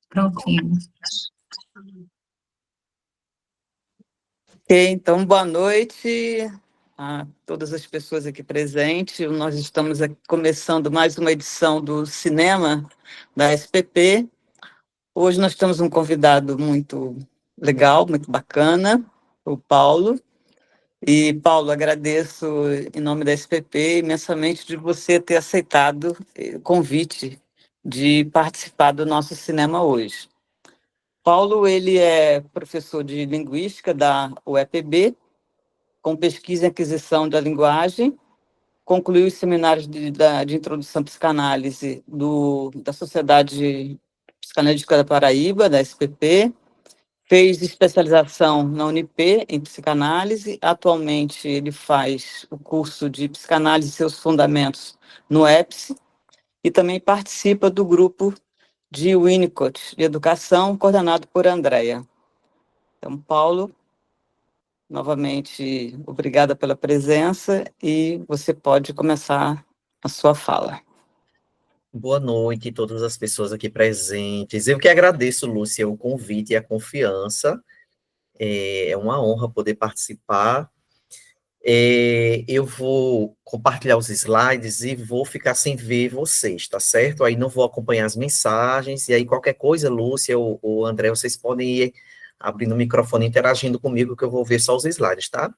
Prontinho. Ok, então, boa noite a todas as pessoas aqui presentes. Nós estamos aqui começando mais uma edição do Cinema da SPP. Hoje nós temos um convidado muito legal, muito bacana, o Paulo. E, Paulo, agradeço em nome da SPP imensamente de você ter aceitado o convite de participar do nosso cinema hoje. Paulo, ele é professor de linguística da UEPB, com pesquisa e aquisição da linguagem, concluiu os seminários de introdução à psicanálise da Sociedade Psicanalítica da Paraíba, da SPP, fez especialização na Unip em psicanálise, atualmente ele faz o curso de psicanálise e seus fundamentos no EPS, e também participa do grupo de Winnicott, de educação, coordenado por Andréa. Então, Paulo, novamente, obrigada pela presença e você pode começar a sua fala. Boa noite a todas as pessoas aqui presentes. Eu que agradeço, Lúcia, o convite e a confiança. É uma honra poder participar. Eu vou compartilhar os slides e vou ficar sem ver vocês, tá certo? Aí não vou acompanhar as mensagens, e aí qualquer coisa, Lúcia ou André, vocês podem ir abrindo o microfone, interagindo comigo, que eu vou ver só os slides, tá?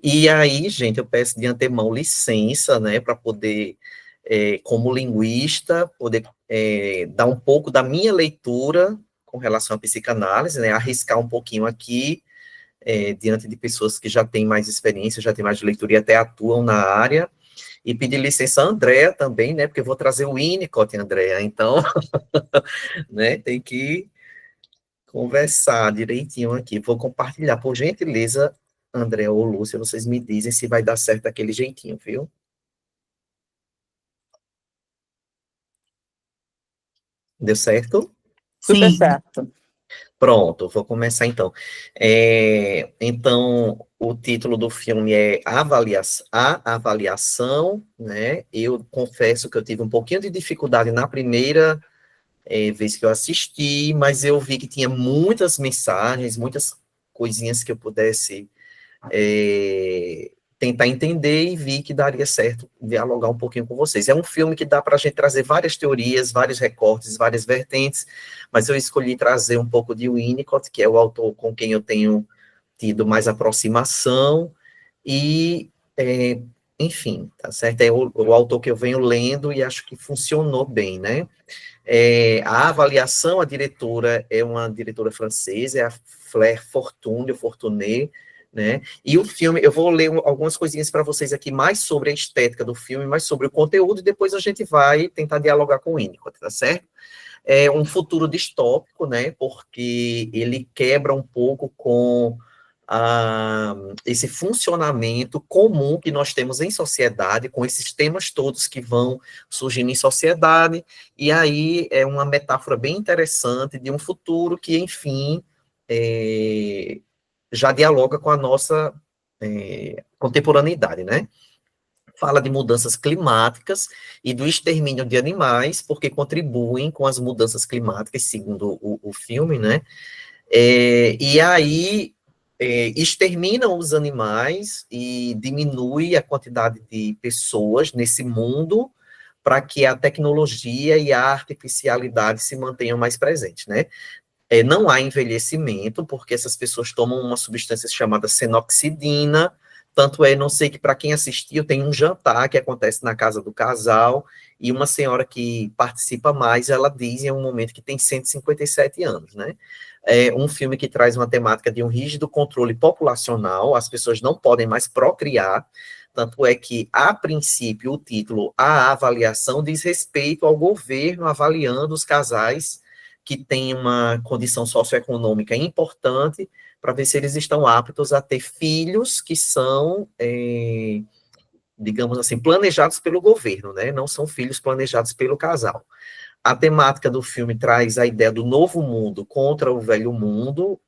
E aí, gente, eu peço de antemão licença, né, para poder, como linguista, poder dar um pouco da minha leitura com relação à psicanálise, né, arriscar um pouquinho aqui, diante de pessoas que já têm mais experiência, já têm mais de leitura e até atuam na área, e pedir licença a Andréa também, né, porque eu vou trazer o Winnicott, Andréa, então, né, tem que conversar direitinho aqui. Vou compartilhar, por gentileza, André ou Lúcia, vocês me dizem se vai dar certo daquele jeitinho, viu? Deu certo? Super Sim, certo. Pronto, vou começar então. Então, o título do filme é A Avaliação, né? Eu confesso que eu tive um pouquinho de dificuldade na primeira vez que eu assisti, mas eu vi que tinha muitas mensagens, muitas coisinhas que eu pudesse tentar entender e vi que daria certo dialogar um pouquinho com vocês. É um filme que dá para a gente trazer várias teorias, vários recortes, várias vertentes, mas eu escolhi trazer um pouco de Winnicott, que é o autor com quem eu tenho tido mais aproximação, e, enfim, tá certo? É o autor que eu venho lendo e acho que funcionou bem, né? A avaliação, a diretora é uma diretora francesa, é a Claire Fortuné, né? E o filme, eu vou ler algumas coisinhas para vocês aqui, mais sobre a estética do filme, mais sobre o conteúdo, e depois a gente vai tentar dialogar com o Winnicott, tá certo? É um futuro distópico, né? Porque ele quebra um pouco com esse funcionamento comum que nós temos em sociedade, com esses temas todos que vão surgindo em sociedade, e aí é uma metáfora bem interessante de um futuro que, enfim, já dialoga com a nossa contemporaneidade, né? Fala de mudanças climáticas e do extermínio de animais, porque contribuem com as mudanças climáticas, segundo o filme, né? E aí exterminam os animais e diminui a quantidade de pessoas nesse mundo para que a tecnologia e a artificialidade se mantenham mais presentes, né? Não há envelhecimento, porque essas pessoas tomam uma substância chamada senoxidina, tanto não sei que para quem assistiu, tem um jantar que acontece na casa do casal, e uma senhora que participa mais, ela diz em um momento que tem 157 anos, né? É um filme que traz uma temática de um rígido controle populacional, as pessoas não podem mais procriar, tanto é que, a princípio, o título, A Avaliação, diz respeito ao governo avaliando os casais que têm uma condição socioeconômica importante, para ver se eles estão aptos a ter filhos que são, digamos assim, planejados pelo governo, né? Não são filhos planejados pelo casal. A temática do filme traz a ideia do novo mundo contra o velho mundo,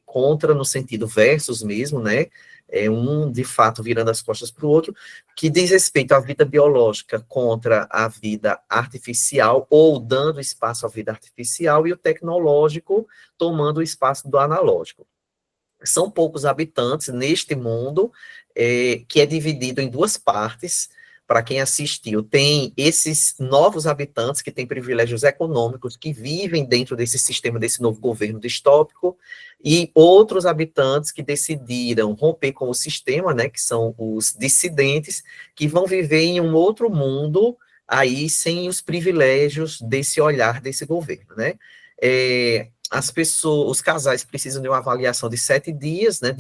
contra no sentido versus mesmo, né? um, de fato, virando as costas para o outro, que diz respeito à vida biológica contra a vida artificial, ou dando espaço à vida artificial, e o tecnológico tomando o espaço do analógico. São poucos habitantes neste mundo, que é dividido em duas partes. Para quem assistiu, tem esses novos habitantes que têm privilégios econômicos, que vivem dentro desse sistema, desse novo governo distópico, e outros habitantes que decidiram romper com o sistema, né, que são os dissidentes, que vão viver em um outro mundo, aí sem os privilégios desse olhar desse governo, né. As pessoas, os casais precisam de uma avaliação de 7 dias, né,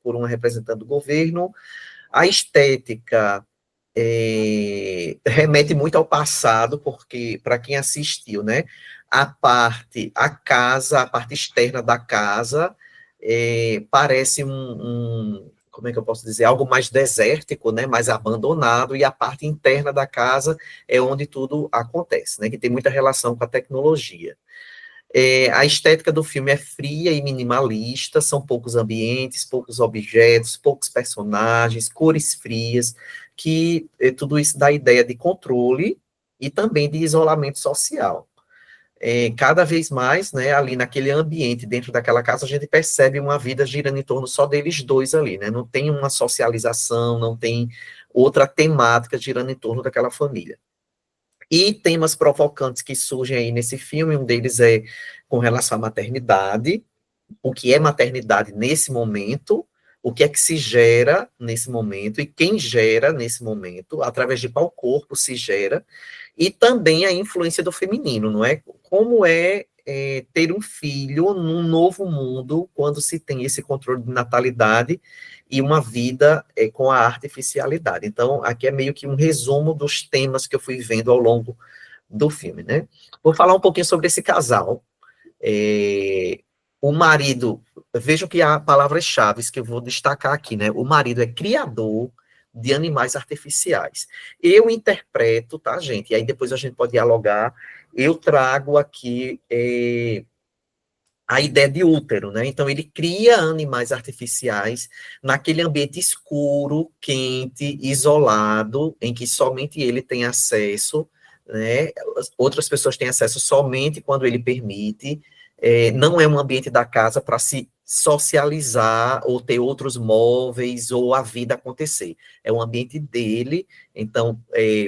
por uma representante do governo. A estética remete muito ao passado, porque, para quem assistiu, né, a parte externa da casa, parece como é que eu posso dizer, algo mais desértico, né, mais abandonado, e a parte interna da casa é onde tudo acontece, né, que tem muita relação com a tecnologia. A estética do filme é fria e minimalista, são poucos ambientes, poucos objetos, poucos personagens, cores frias, que tudo isso dá a ideia de controle e também de isolamento social. Cada vez mais, né, ali naquele ambiente, dentro daquela casa, a gente percebe uma vida girando em torno só deles dois ali, né, não tem uma socialização, não tem outra temática girando em torno daquela família. E temas provocantes que surgem aí nesse filme, um deles é com relação à maternidade, o que é maternidade nesse momento, o que é que se gera nesse momento, e quem gera nesse momento, através de qual corpo se gera, e também a influência do feminino, não é? Como ter um filho num novo mundo, quando se tem esse controle de natalidade e uma vida com a artificialidade. Então, aqui é meio que um resumo dos temas que eu fui vendo ao longo do filme, né? Vou falar um pouquinho sobre esse casal. O marido, vejam que há palavras-chave que eu vou destacar aqui, né? O marido é criador de animais artificiais. Eu interpreto, tá, gente? E aí depois a gente pode dialogar. Eu trago aqui a ideia de útero, né? Então, ele cria animais artificiais naquele ambiente escuro, quente, isolado, em que somente ele tem acesso, né? Outras pessoas têm acesso somente quando ele permite. Não é um ambiente da casa para se socializar ou ter outros móveis ou a vida acontecer. É um ambiente dele, então,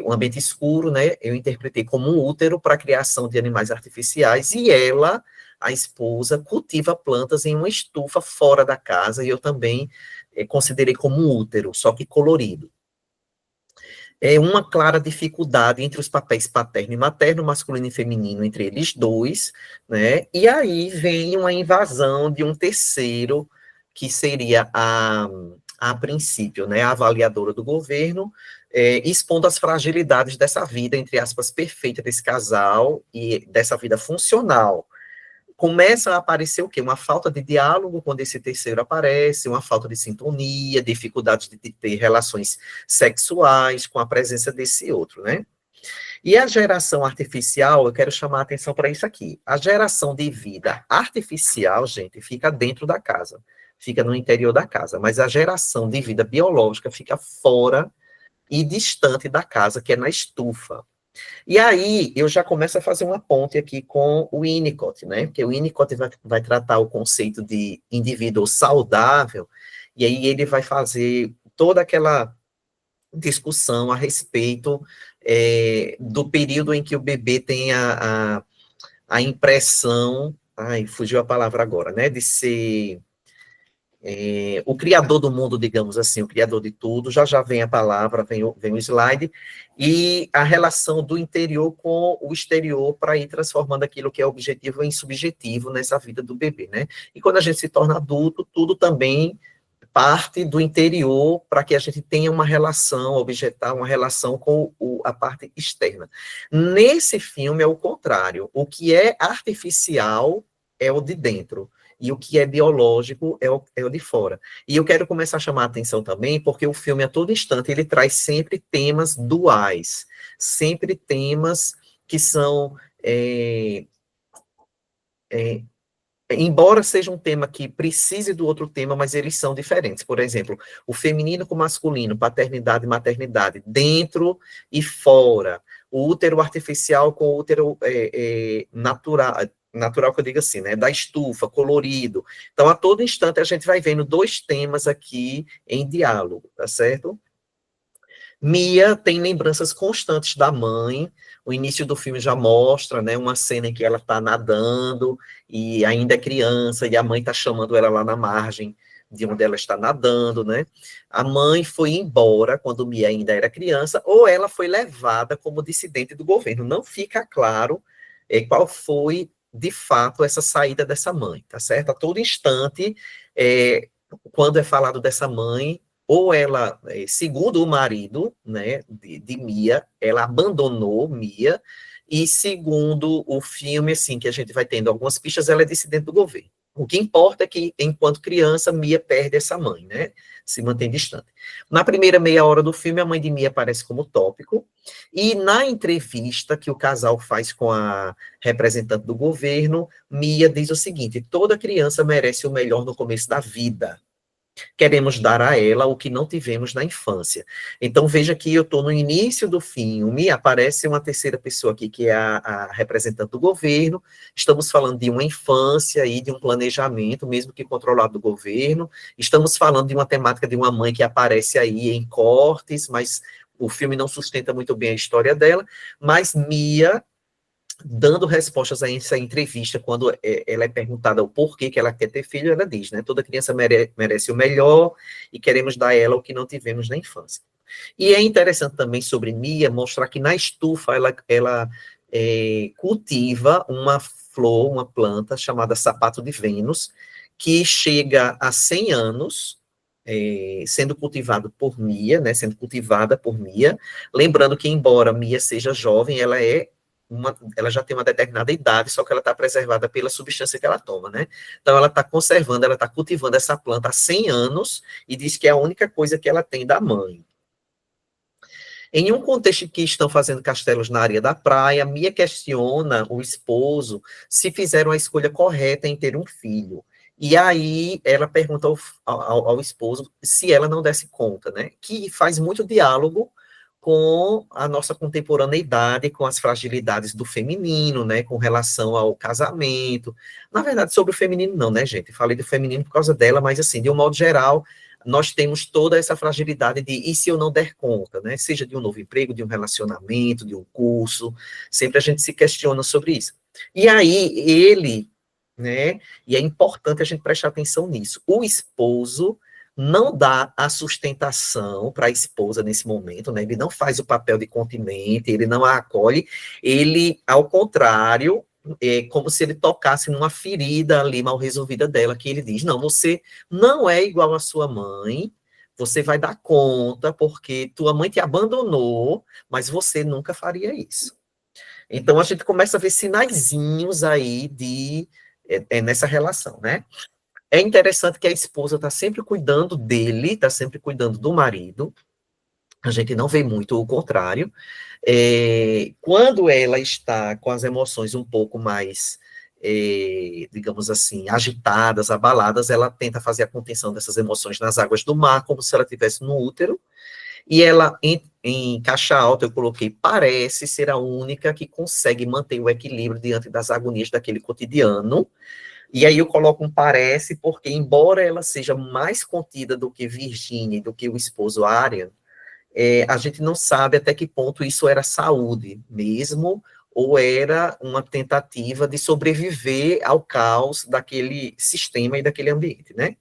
um ambiente escuro, né? Eu interpretei como um útero para a criação de animais artificiais, e ela, a esposa, cultiva plantas em uma estufa fora da casa, e eu também considerei como um útero, só que colorido. É uma clara dificuldade entre os papéis paterno e materno, masculino e feminino, entre eles dois, né? E aí vem uma invasão de um terceiro, que seria a princípio, né, a avaliadora do governo, expondo as fragilidades dessa vida, entre aspas, perfeita desse casal e dessa vida funcional. Começa a aparecer o quê? Uma falta de diálogo quando esse terceiro aparece, uma falta de sintonia, dificuldade de ter relações sexuais com a presença desse outro, né? E a geração artificial, eu quero chamar a atenção para isso aqui. A geração de vida artificial, gente, fica dentro da casa, fica no interior da casa, mas a geração de vida biológica fica fora e distante da casa, que é na estufa. E aí, eu já começo a fazer uma ponte aqui com o Winnicott, né? Porque o Winnicott vai tratar o conceito de indivíduo saudável, e aí ele vai fazer toda aquela discussão a respeito do período em que o bebê tem a impressão, ai, fugiu a palavra agora, né? De ser o criador do mundo, digamos assim, o criador de tudo. Já já vem a palavra, vem o slide, e a relação do interior com o exterior para ir transformando aquilo que é objetivo em subjetivo nessa vida do bebê, né? E quando a gente se torna adulto, tudo também parte do interior para que a gente tenha uma relação objetal, uma relação com a parte externa. Nesse filme é o contrário. O que é artificial é o de dentro, e o que é biológico é o de fora. E eu quero começar a chamar a atenção também, porque o filme, a todo instante, ele traz sempre temas duais, sempre temas que são embora seja um tema que precise do outro tema, mas eles são diferentes. Por exemplo, o feminino com o masculino, paternidade e maternidade, dentro e fora. O útero artificial com o útero natural que eu digo assim, né, da estufa, colorido. Então, a todo instante, a gente vai vendo dois temas aqui em diálogo, tá certo? Mia tem lembranças constantes da mãe. O início do filme já mostra, né, uma cena em que ela está nadando e ainda é criança e a mãe está chamando ela lá na margem de onde ela está nadando, né? A mãe foi embora quando Mia ainda era criança ou ela foi levada como dissidente do governo. Não fica claro qual foi de fato essa saída dessa mãe, tá certo? A todo instante, quando é falado dessa mãe ou ela, segundo o marido, né, de Mia, ela abandonou Mia, e segundo o filme, assim, que a gente vai tendo algumas pistas, ela é dissidente do governo. O que importa é que, enquanto criança, Mia perde essa mãe, né, se mantém distante. Na primeira meia hora do filme, a mãe de Mia aparece como tópico, e na entrevista que o casal faz com a representante do governo, Mia diz o seguinte: toda criança merece o melhor no começo da vida. Queremos dar a ela o que não tivemos na infância. Então, veja que eu estou no início do filme, aparece uma terceira pessoa aqui, que é a representante do governo, estamos falando de uma infância e de um planejamento, mesmo que controlado do governo, estamos falando de uma temática de uma mãe que aparece aí em cortes, mas o filme não sustenta muito bem a história dela, mas Mia dando respostas a essa entrevista, quando ela é perguntada o porquê que ela quer ter filho, ela diz, né, toda criança merece o melhor e queremos dar a ela o que não tivemos na infância. E é interessante também sobre Mia mostrar que na estufa ela cultiva uma flor, uma planta chamada sapato de Vênus, que chega a 100 anos, sendo cultivado por Mia, né, sendo cultivada por Mia, lembrando que embora Mia seja jovem, ela já tem uma determinada idade, só que ela está preservada pela substância que ela toma, né? Então, ela está conservando, ela está cultivando essa planta há 100 anos e diz que é a única coisa que ela tem da mãe. Em um contexto que estão fazendo castelos na areia da praia, Mia questiona o esposo se fizeram a escolha correta em ter um filho. E aí ela pergunta ao esposo se ela não desse conta, né? Que faz muito diálogo com a nossa contemporaneidade, com as fragilidades do feminino, né, com relação ao casamento. Na verdade, sobre o feminino não, né, gente? Falei do feminino por causa dela, mas assim, de um modo geral, nós temos toda essa fragilidade de e se eu não der conta, né? Seja de um novo emprego, de um relacionamento, de um curso, sempre a gente se questiona sobre isso. E aí, né, e é importante a gente prestar atenção nisso, o esposo não dá a sustentação para a esposa nesse momento, né? Ele não faz o papel de continente, ele não a acolhe, ele, ao contrário, é como se ele tocasse numa ferida ali mal resolvida dela, que ele diz, não, você não é igual à sua mãe, você vai dar conta, porque tua mãe te abandonou, mas você nunca faria isso. Então, a gente começa a ver sinaizinhos aí nessa relação, né? É interessante que a esposa está sempre cuidando dele, está sempre cuidando do marido. A gente não vê muito o contrário. Quando ela está com as emoções um pouco mais, digamos assim, agitadas, abaladas, ela tenta fazer a contenção dessas emoções nas águas do mar, como se ela estivesse no útero. E ela, em caixa alta, eu coloquei, parece ser a única que consegue manter o equilíbrio diante das agonias daquele cotidiano. E aí eu coloco um parece, porque embora ela seja mais contida do que Virginia e do que o esposo Arian, a gente não sabe até que ponto isso era saúde mesmo, ou era uma tentativa de sobreviver ao caos daquele sistema e daquele ambiente, né?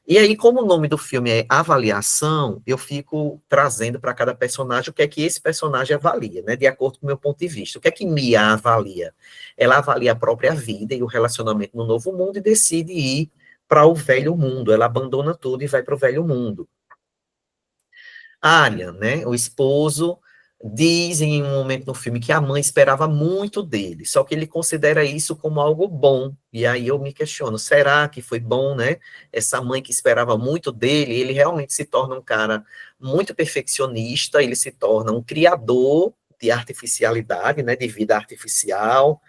E aí, como o nome do filme é Avaliação, eu fico trazendo para cada personagem o que é que esse personagem avalia, né, de acordo com o meu ponto de vista. O que é que Mia avalia? Ela avalia a própria vida e o relacionamento no novo mundo e decide ir para o velho mundo. Ela abandona tudo e vai para o velho mundo. Arya, né, o esposo, diz em um momento no filme que a mãe esperava muito dele, só que ele considera isso como algo bom. E aí eu me questiono, será que foi bom, né? Essa mãe que esperava muito dele, ele realmente se torna um cara muito perfeccionista, ele se torna um criador de artificialidade, né, de vida artificial,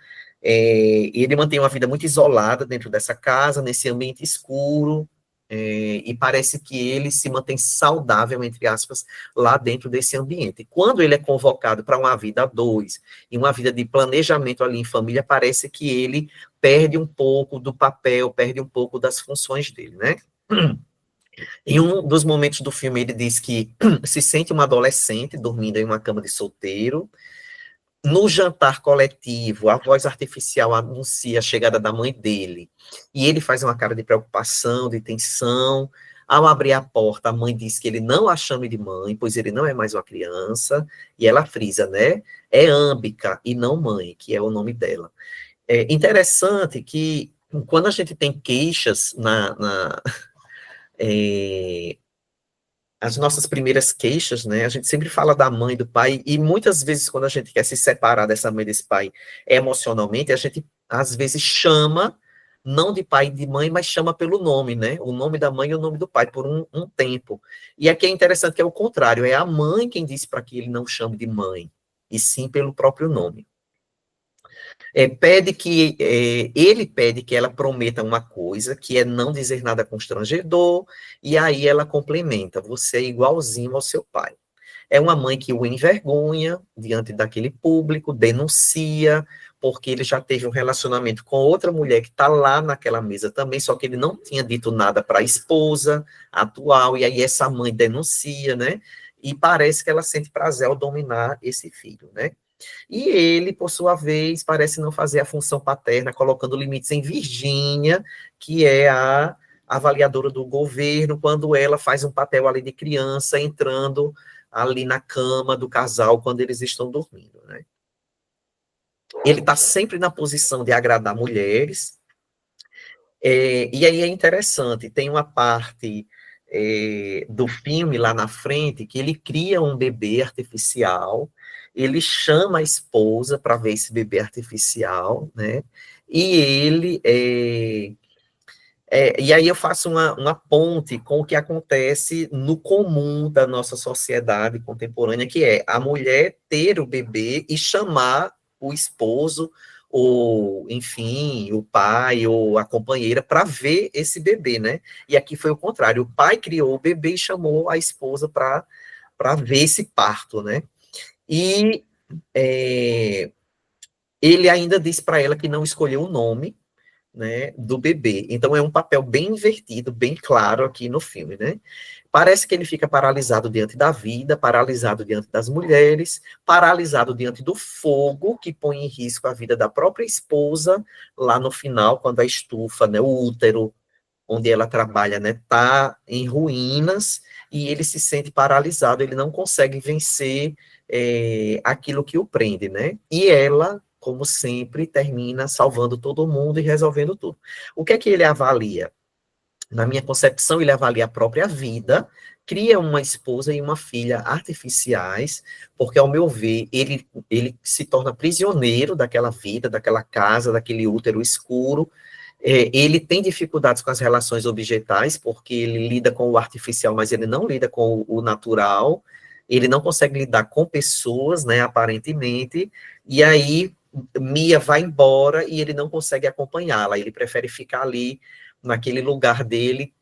Ele mantém uma vida muito isolada dentro dessa casa, nesse ambiente escuro, e parece que ele se mantém saudável, entre aspas, lá dentro desse ambiente. Quando ele é convocado para uma vida a dois, e uma vida de planejamento ali em família, parece que ele perde um pouco do papel, perde um pouco das funções dele, né? Em um dos momentos do filme, ele diz que se sente uma adolescente dormindo em uma cama de solteiro. No jantar coletivo, a voz artificial anuncia a chegada da mãe dele. E ele faz uma cara de preocupação, de tensão. Ao abrir a porta, a mãe diz que ele não a chame de mãe, pois ele não é mais uma criança. E ela frisa, né? É Âmbica e não mãe, que é o nome dela. É interessante que quando a gente tem queixas é, as nossas primeiras queixas, né? A gente sempre fala da mãe, do pai, e muitas vezes, quando a gente quer se separar dessa mãe, desse pai, emocionalmente, a gente, às vezes, chama, não de pai e de mãe, mas chama pelo nome, né? O nome da mãe e o nome do pai, por um tempo. E aqui é interessante que é o contrário, é a mãe quem disse para que ele não chame de mãe, e sim pelo próprio nome. Ele pede que ela prometa uma coisa, que é não dizer nada constrangedor, e aí ela complementa, você é igualzinho ao seu pai. É uma mãe que o envergonha diante daquele público, denuncia, porque ele já teve um relacionamento com outra mulher que está lá naquela mesa também, só que ele não tinha dito nada para a esposa atual, e aí essa mãe denuncia, né? E parece que ela sente prazer ao dominar esse filho, né? E ele, por sua vez, parece não fazer a função paterna, colocando limites em Virgínia, que é a avaliadora do governo, quando ela faz um papel ali de criança, entrando ali na cama do casal quando eles estão dormindo, né? Ele está sempre na posição de agradar mulheres, e aí é interessante, tem uma parte do filme lá na frente que ele cria um bebê artificial, ele chama a esposa para ver esse bebê artificial, né? E ele e aí eu faço uma ponte com o que acontece no comum da nossa sociedade contemporânea, que é a mulher ter o bebê e chamar o esposo, ou, enfim, o pai ou a companheira para ver esse bebê, né? E aqui foi o contrário, o pai criou o bebê e chamou a esposa para ver esse parto, né? E ele ainda disse para ela que não escolheu o nome, né, do bebê. Então é um papel bem invertido, bem claro aqui no filme, né? Parece que ele fica paralisado diante da vida, paralisado diante das mulheres, paralisado diante do fogo que põe em risco a vida da própria esposa lá no final, quando a estufa, né, o útero onde ela trabalha, né, tá em ruínas e ele se sente paralisado, ele não consegue vencer aquilo que o prende, né? E ela, como sempre, termina salvando todo mundo e resolvendo tudo. O que é que ele avalia? Na minha concepção, ele avalia a própria vida, cria uma esposa e uma filha artificiais, porque, ao meu ver, ele se torna prisioneiro daquela vida, daquela casa, daquele útero escuro. Ele tem dificuldades com as relações objetais, porque ele lida com o artificial, mas ele não lida com o natural, ele não consegue lidar com pessoas, né, aparentemente, e aí Mia vai embora e ele não consegue acompanhá-la, ele prefere ficar ali naquele lugar dele,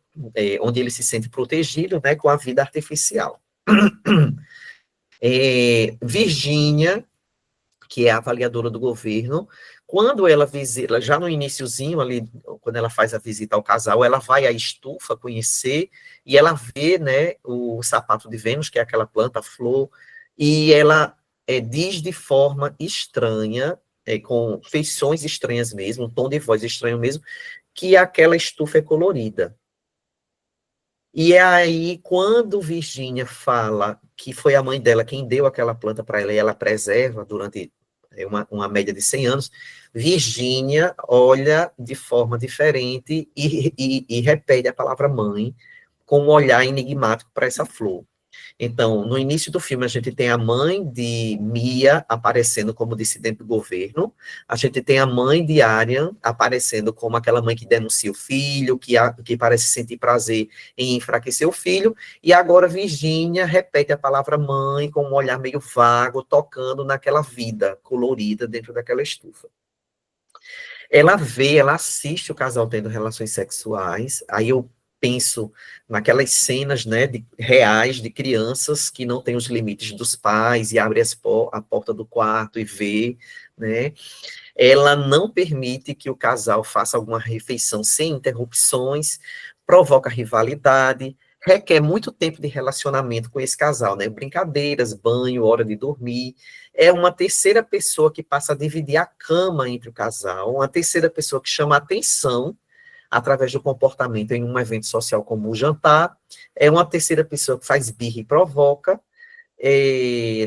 onde ele se sente protegido, né, com a vida artificial. Virgínia, que é a avaliadora do governo, quando ela visita, já no iniciozinho ali, quando ela faz a visita ao casal, ela vai à estufa conhecer, e ela vê, né, o sapato de Vênus, que é aquela planta, a flor, e ela diz de forma estranha, com feições estranhas mesmo, um tom de voz estranho mesmo, que aquela estufa é colorida. E é aí, quando Virgínia fala que foi a mãe dela quem deu aquela planta para ela e ela preserva durante uma média de 100 anos, Virgínia olha de forma diferente e repete a palavra mãe com um olhar enigmático para essa flor. Então, no início do filme, a gente tem a mãe de Mia aparecendo como dissidente do governo, a gente tem a mãe de Aryan aparecendo como aquela mãe que denuncia o filho, que parece sentir prazer em enfraquecer o filho, e agora Virgínia repete a palavra mãe com um olhar meio vago, tocando naquela vida colorida dentro daquela estufa. ela assiste o casal tendo relações sexuais, aí eu penso naquelas cenas, né, reais de crianças que não têm os limites dos pais e abre a porta do quarto e vê, né, ela não permite que o casal faça alguma refeição sem interrupções, provoca rivalidade, requer muito tempo de relacionamento com esse casal, né? Brincadeiras, banho, hora de dormir. É uma terceira pessoa que passa a dividir a cama entre o casal, uma terceira pessoa que chama a atenção através do comportamento em um evento social como o jantar, é uma terceira pessoa que faz birra e provoca,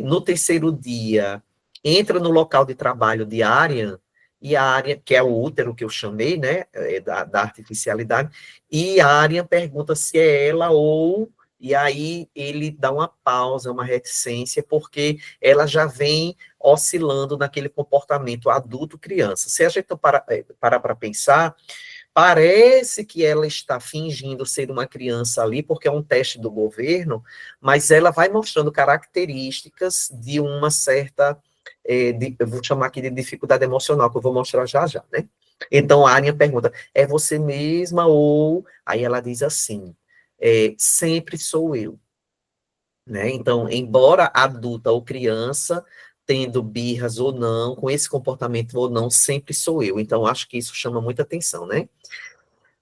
no terceiro dia, entra no local de trabalho de Aryan, e a Aryan, que é o útero que eu chamei, né, da artificialidade, e a Aryan pergunta se é ela ou, e aí ele dá uma pausa, uma reticência, porque ela já vem oscilando naquele comportamento adulto-criança. Se a gente parar para pensar, parece que ela está fingindo ser uma criança ali, porque é um teste do governo, mas ela vai mostrando características de uma certa, eu vou chamar aqui de dificuldade emocional, que eu vou mostrar já já, né? Então, a Anya pergunta, é você mesma ou... Aí ela diz assim, sempre sou eu. Né? Então, embora adulta ou criança, tendo birras ou não, com esse comportamento ou não, sempre sou eu. Então, acho que isso chama muita atenção, né?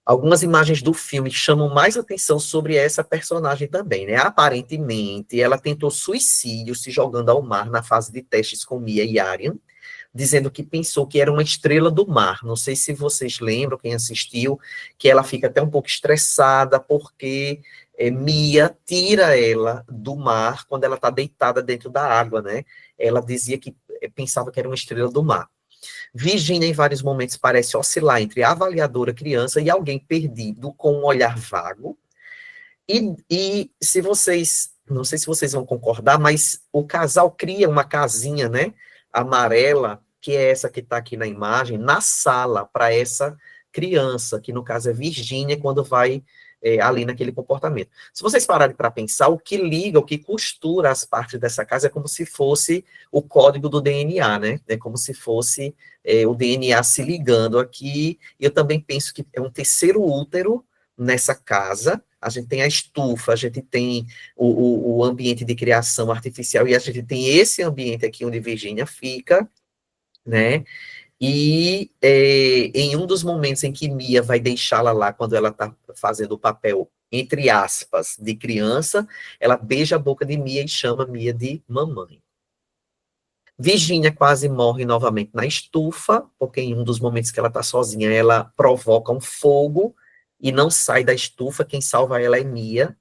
Algumas imagens do filme chamam mais atenção sobre essa personagem também, né? Aparentemente, ela tentou suicídio se jogando ao mar na fase de testes com Mia e Aryan, dizendo que pensou que era uma estrela do mar. Não sei se vocês lembram, quem assistiu, que ela fica até um pouco estressada porque Mia tira ela do mar quando ela está deitada dentro da água, né? Ela dizia que pensava que era uma estrela do mar. Virginia, em vários momentos, parece oscilar entre avaliadora criança e alguém perdido com um olhar vago. E se vocês, não sei se vocês vão concordar, mas o casal cria uma casinha, né, amarela, que é essa que está aqui na imagem, na sala para essa criança, que no caso é Virginia, quando vai ali naquele comportamento. Se vocês pararem para pensar, o que liga, o que costura as partes dessa casa é como se fosse o código do DNA, né? É como se fosse o DNA se ligando aqui. Eu também penso que é um terceiro útero nessa casa. A gente tem a estufa, a gente tem o ambiente de criação artificial e a gente tem esse ambiente aqui onde Virginia fica, né? E em um dos momentos em que Mia vai deixá-la lá, quando ela está fazendo o papel, entre aspas, de criança, ela beija a boca de Mia e chama Mia de mamãe. Virginia quase morre novamente na estufa, porque em um dos momentos que ela está sozinha, ela provoca um fogo e não sai da estufa, quem salva ela é Mia.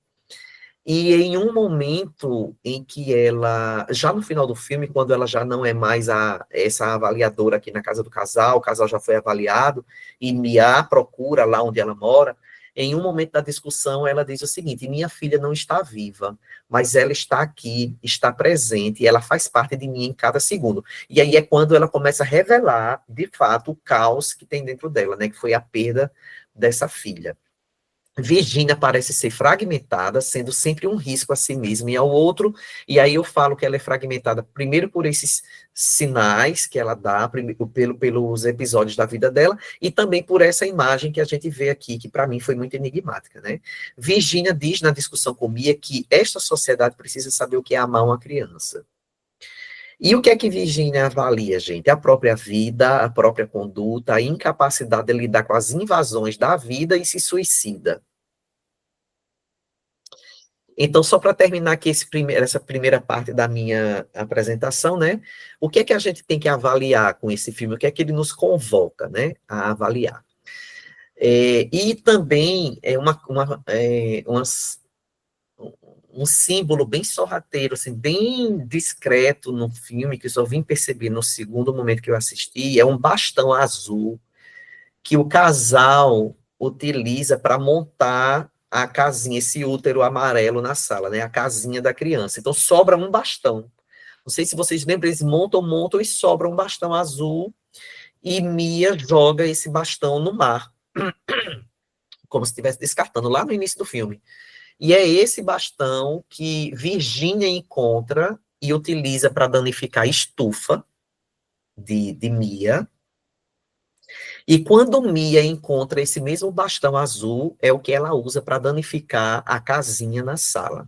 E em um momento em que ela, já no final do filme, quando ela já não é mais essa avaliadora aqui na casa do casal, o casal já foi avaliado, e Mia procura lá onde ela mora, em um momento da discussão ela diz o seguinte, minha filha não está viva, mas ela está aqui, está presente, e ela faz parte de mim em cada segundo. E aí é quando ela começa a revelar, de fato, o caos que tem dentro dela, né, que foi a perda dessa filha. Virginia parece ser fragmentada, sendo sempre um risco a si mesma e ao outro, e aí eu falo que ela é fragmentada primeiro por esses sinais que ela dá, pelos episódios da vida dela, e também por essa imagem que a gente vê aqui, que para mim foi muito enigmática, né? Virginia diz na discussão com Mia que esta sociedade precisa saber o que é amar uma criança. E o que é que Virginia avalia, gente? A própria vida, a própria conduta, a incapacidade de lidar com as invasões da vida e se suicida. Então, só para terminar aqui essa primeira parte da minha apresentação, né? O que é que a gente tem que avaliar com esse filme? O que é que ele nos convoca, né, a avaliar? E também é um símbolo bem sorrateiro, assim, bem discreto no filme, que eu só vim perceber no segundo momento que eu assisti, é um bastão azul que o casal utiliza para montar a casinha, esse útero amarelo na sala, né? A casinha da criança. Então sobra um bastão. Não sei se vocês lembram, eles montam e sobra um bastão azul e Mia joga esse bastão no mar, como se estivesse descartando lá no início do filme. E é esse bastão que Virginia encontra e utiliza para danificar a estufa de Mia. E quando Mia encontra esse mesmo bastão azul, é o que ela usa para danificar a casinha na sala.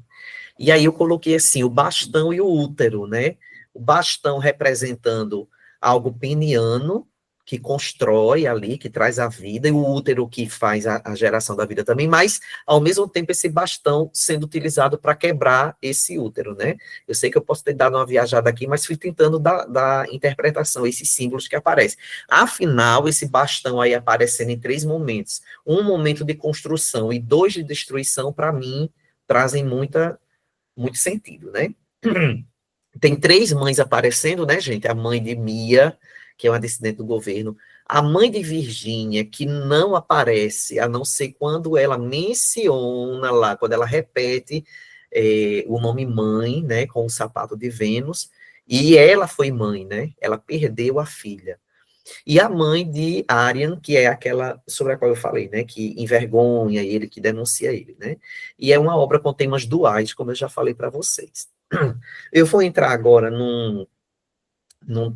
E aí eu coloquei assim, o bastão e o útero, né? O bastão representando algo peniano, que constrói ali, que traz a vida, e o útero que faz a geração da vida também, mas, ao mesmo tempo, esse bastão sendo utilizado para quebrar esse útero, né? Eu sei que eu posso ter dado uma viajada aqui, mas fui tentando dar interpretação, esses símbolos que aparecem. Afinal, esse bastão aí aparecendo em 3 momentos, um momento de construção e 2 de destruição, para mim, trazem muito sentido, né? Tem 3 mães aparecendo, né, gente? A mãe de Mia, que é uma dissidente do governo, a mãe de Virgínia, que não aparece, a não ser quando ela menciona lá, quando ela repete o nome mãe, né, com o sapato de Vênus, e ela foi mãe, né? Ela perdeu a filha. E a mãe de Arian, que é aquela sobre a qual eu falei, né, que envergonha ele, que denuncia ele, né? E é uma obra com temas duais, como eu já falei para vocês. Eu vou entrar agora num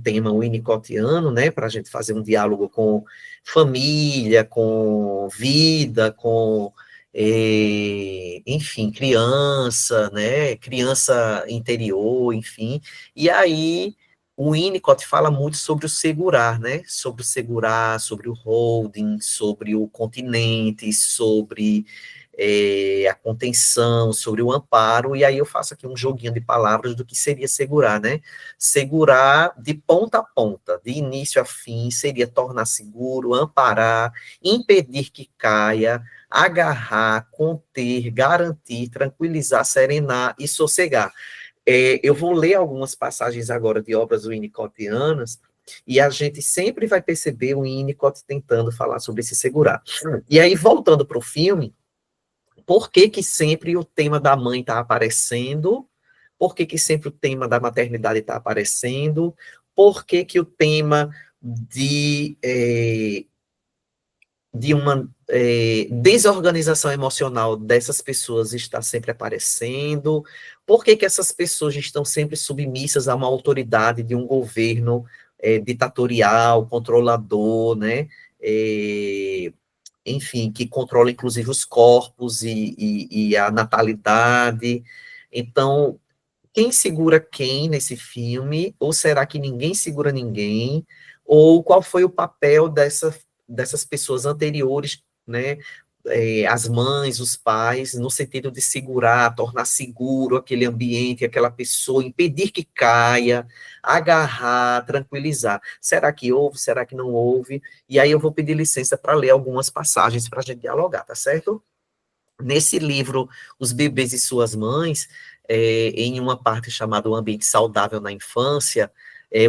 tema winnicottiano, né, para a gente fazer um diálogo com família, com vida, com, enfim, criança, né, criança interior, enfim, e aí o Winnicott fala muito sobre o segurar, né, sobre o segurar, sobre o holding, sobre o continente, sobre a contenção, sobre o amparo, e aí eu faço aqui um joguinho de palavras do que seria segurar, né, segurar de ponta a ponta, de início a fim, seria tornar seguro, amparar, impedir que caia, agarrar, conter, garantir, tranquilizar, serenar e sossegar. Eu vou ler algumas passagens agora de obras winnicottianas, e a gente sempre vai perceber o Winnicott tentando falar sobre esse segurar. E aí, voltando para o filme, por que que sempre o tema da mãe está aparecendo? Por que que sempre o tema da maternidade está aparecendo? Por que que o tema de uma desorganização emocional dessas pessoas está sempre aparecendo? Por que que essas pessoas estão sempre submissas a uma autoridade de um governo ditatorial, controlador, né? Enfim, que controla inclusive os corpos e a natalidade. Então, quem segura quem nesse filme? Ou será que ninguém segura ninguém? Ou qual foi o papel dessas pessoas anteriores, né? As mães, os pais, no sentido de segurar, tornar seguro aquele ambiente, aquela pessoa, impedir que caia, agarrar, tranquilizar. Será que houve? Será que não houve? E aí eu vou pedir licença para ler algumas passagens para a gente dialogar, tá certo? Nesse livro, Os Bebês e Suas Mães, em uma parte chamada O Ambiente Saudável na Infância,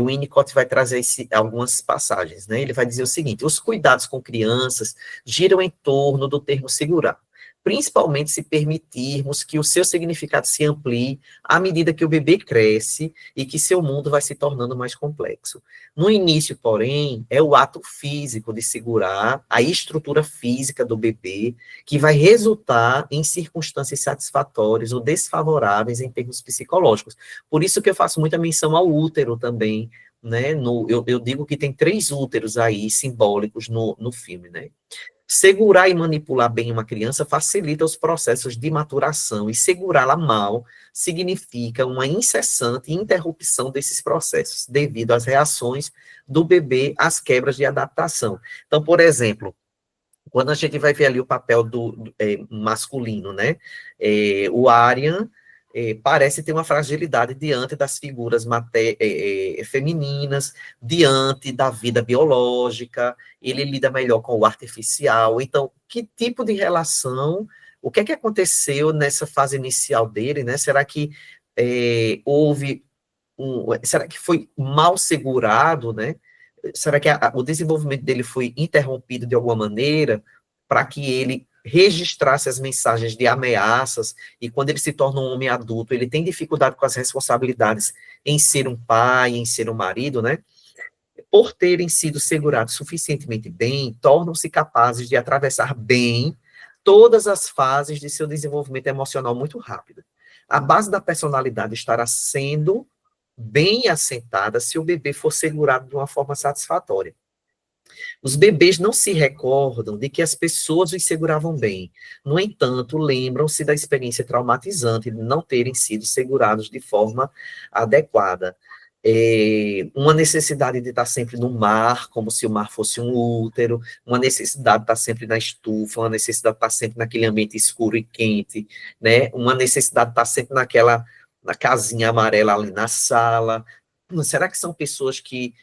o Winnicott vai trazer algumas passagens, né? Ele vai dizer o seguinte: os cuidados com crianças giram em torno do termo segurar, principalmente se permitirmos que o seu significado se amplie à medida que o bebê cresce e que seu mundo vai se tornando mais complexo. No início, porém, é o ato físico de segurar a estrutura física do bebê que vai resultar em circunstâncias satisfatórias ou desfavoráveis em termos psicológicos. Por isso que eu faço muita menção ao útero também, né? Eu digo que tem 3 úteros aí simbólicos no filme, né? Segurar e manipular bem uma criança facilita os processos de maturação, e segurá-la mal significa uma incessante interrupção desses processos, devido às reações do bebê às quebras de adaptação. Então, por exemplo, quando a gente vai ver ali o papel do masculino, né? O Aryan parece ter uma fragilidade diante das figuras femininas, diante da vida biológica, ele lida melhor com o artificial. Então, que tipo de relação, o que é que aconteceu nessa fase inicial dele, né? Será que houve será que foi mal segurado, né? Será que o desenvolvimento dele foi interrompido de alguma maneira para que ele registrasse as mensagens de ameaças e quando ele se torna um homem adulto, ele tem dificuldade com as responsabilidades em ser um pai, em ser um marido, né? Por terem sido segurados suficientemente bem, tornam-se capazes de atravessar bem todas as fases de seu desenvolvimento emocional muito rápido. A base da personalidade estará sendo bem assentada se o bebê for segurado de uma forma satisfatória. Os bebês não se recordam de que as pessoas os seguravam bem. No entanto, lembram-se da experiência traumatizante de não terem sido segurados de forma adequada. Uma necessidade de estar sempre no mar, como se o mar fosse um útero, uma necessidade de estar sempre na estufa, uma necessidade de estar sempre naquele ambiente escuro e quente, né? Uma necessidade de estar sempre na casinha amarela ali na sala. Será que são pessoas que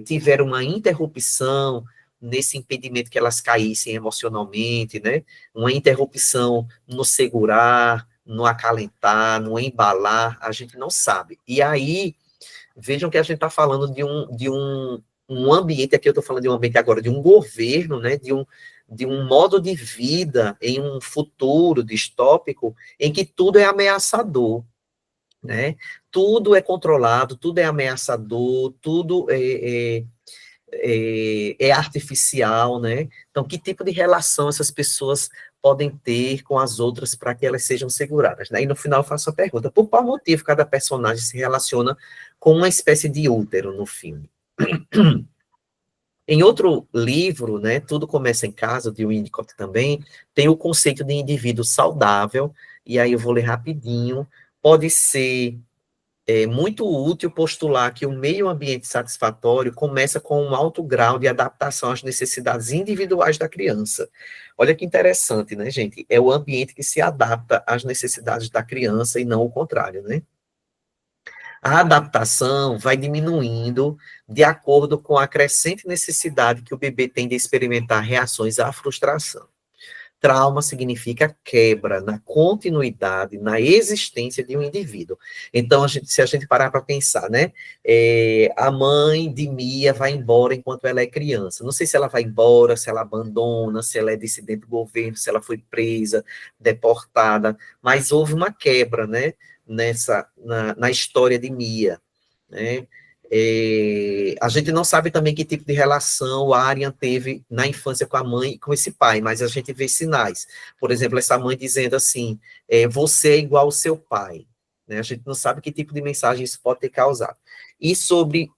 tiveram uma interrupção nesse impedimento que elas caíssem emocionalmente, né? Uma interrupção no segurar, no acalentar, no embalar, a gente não sabe. E aí, vejam que a gente está falando um ambiente, aqui eu estou falando de um ambiente agora, de um governo, né? De um modo de vida em um futuro distópico em que tudo é ameaçador, né? Tudo é controlado, tudo é ameaçador, tudo é artificial, né? Então, que tipo de relação essas pessoas podem ter com as outras para que elas sejam seguradas, né? E no final eu faço a pergunta, por qual motivo cada personagem se relaciona com uma espécie de útero no filme? Em outro livro, né, Tudo Começa em Casa, de Winnicott também, tem o conceito de indivíduo saudável, e aí eu vou ler rapidinho, pode ser muito útil postular que o meio ambiente satisfatório começa com um alto grau de adaptação às necessidades individuais da criança. Olha que interessante, né, gente? É o ambiente que se adapta às necessidades da criança e não o contrário, né? A adaptação vai diminuindo de acordo com a crescente necessidade que o bebê tem de experimentar reações à frustração. Trauma significa quebra na continuidade, na existência de um indivíduo. Então, se a gente parar para pensar, né? A mãe de Mia vai embora enquanto ela é criança. Não sei se ela vai embora, se ela abandona, se ela é dissidente do governo, se ela foi presa, deportada, mas houve uma quebra, né? Na história de Mia, né? A gente não sabe também que tipo de relação o Aryan teve na infância com a mãe e com esse pai, mas a gente vê sinais. Por exemplo, essa mãe dizendo assim, você é igual ao seu pai. Né? A gente não sabe que tipo de mensagem isso pode ter causado. E sobre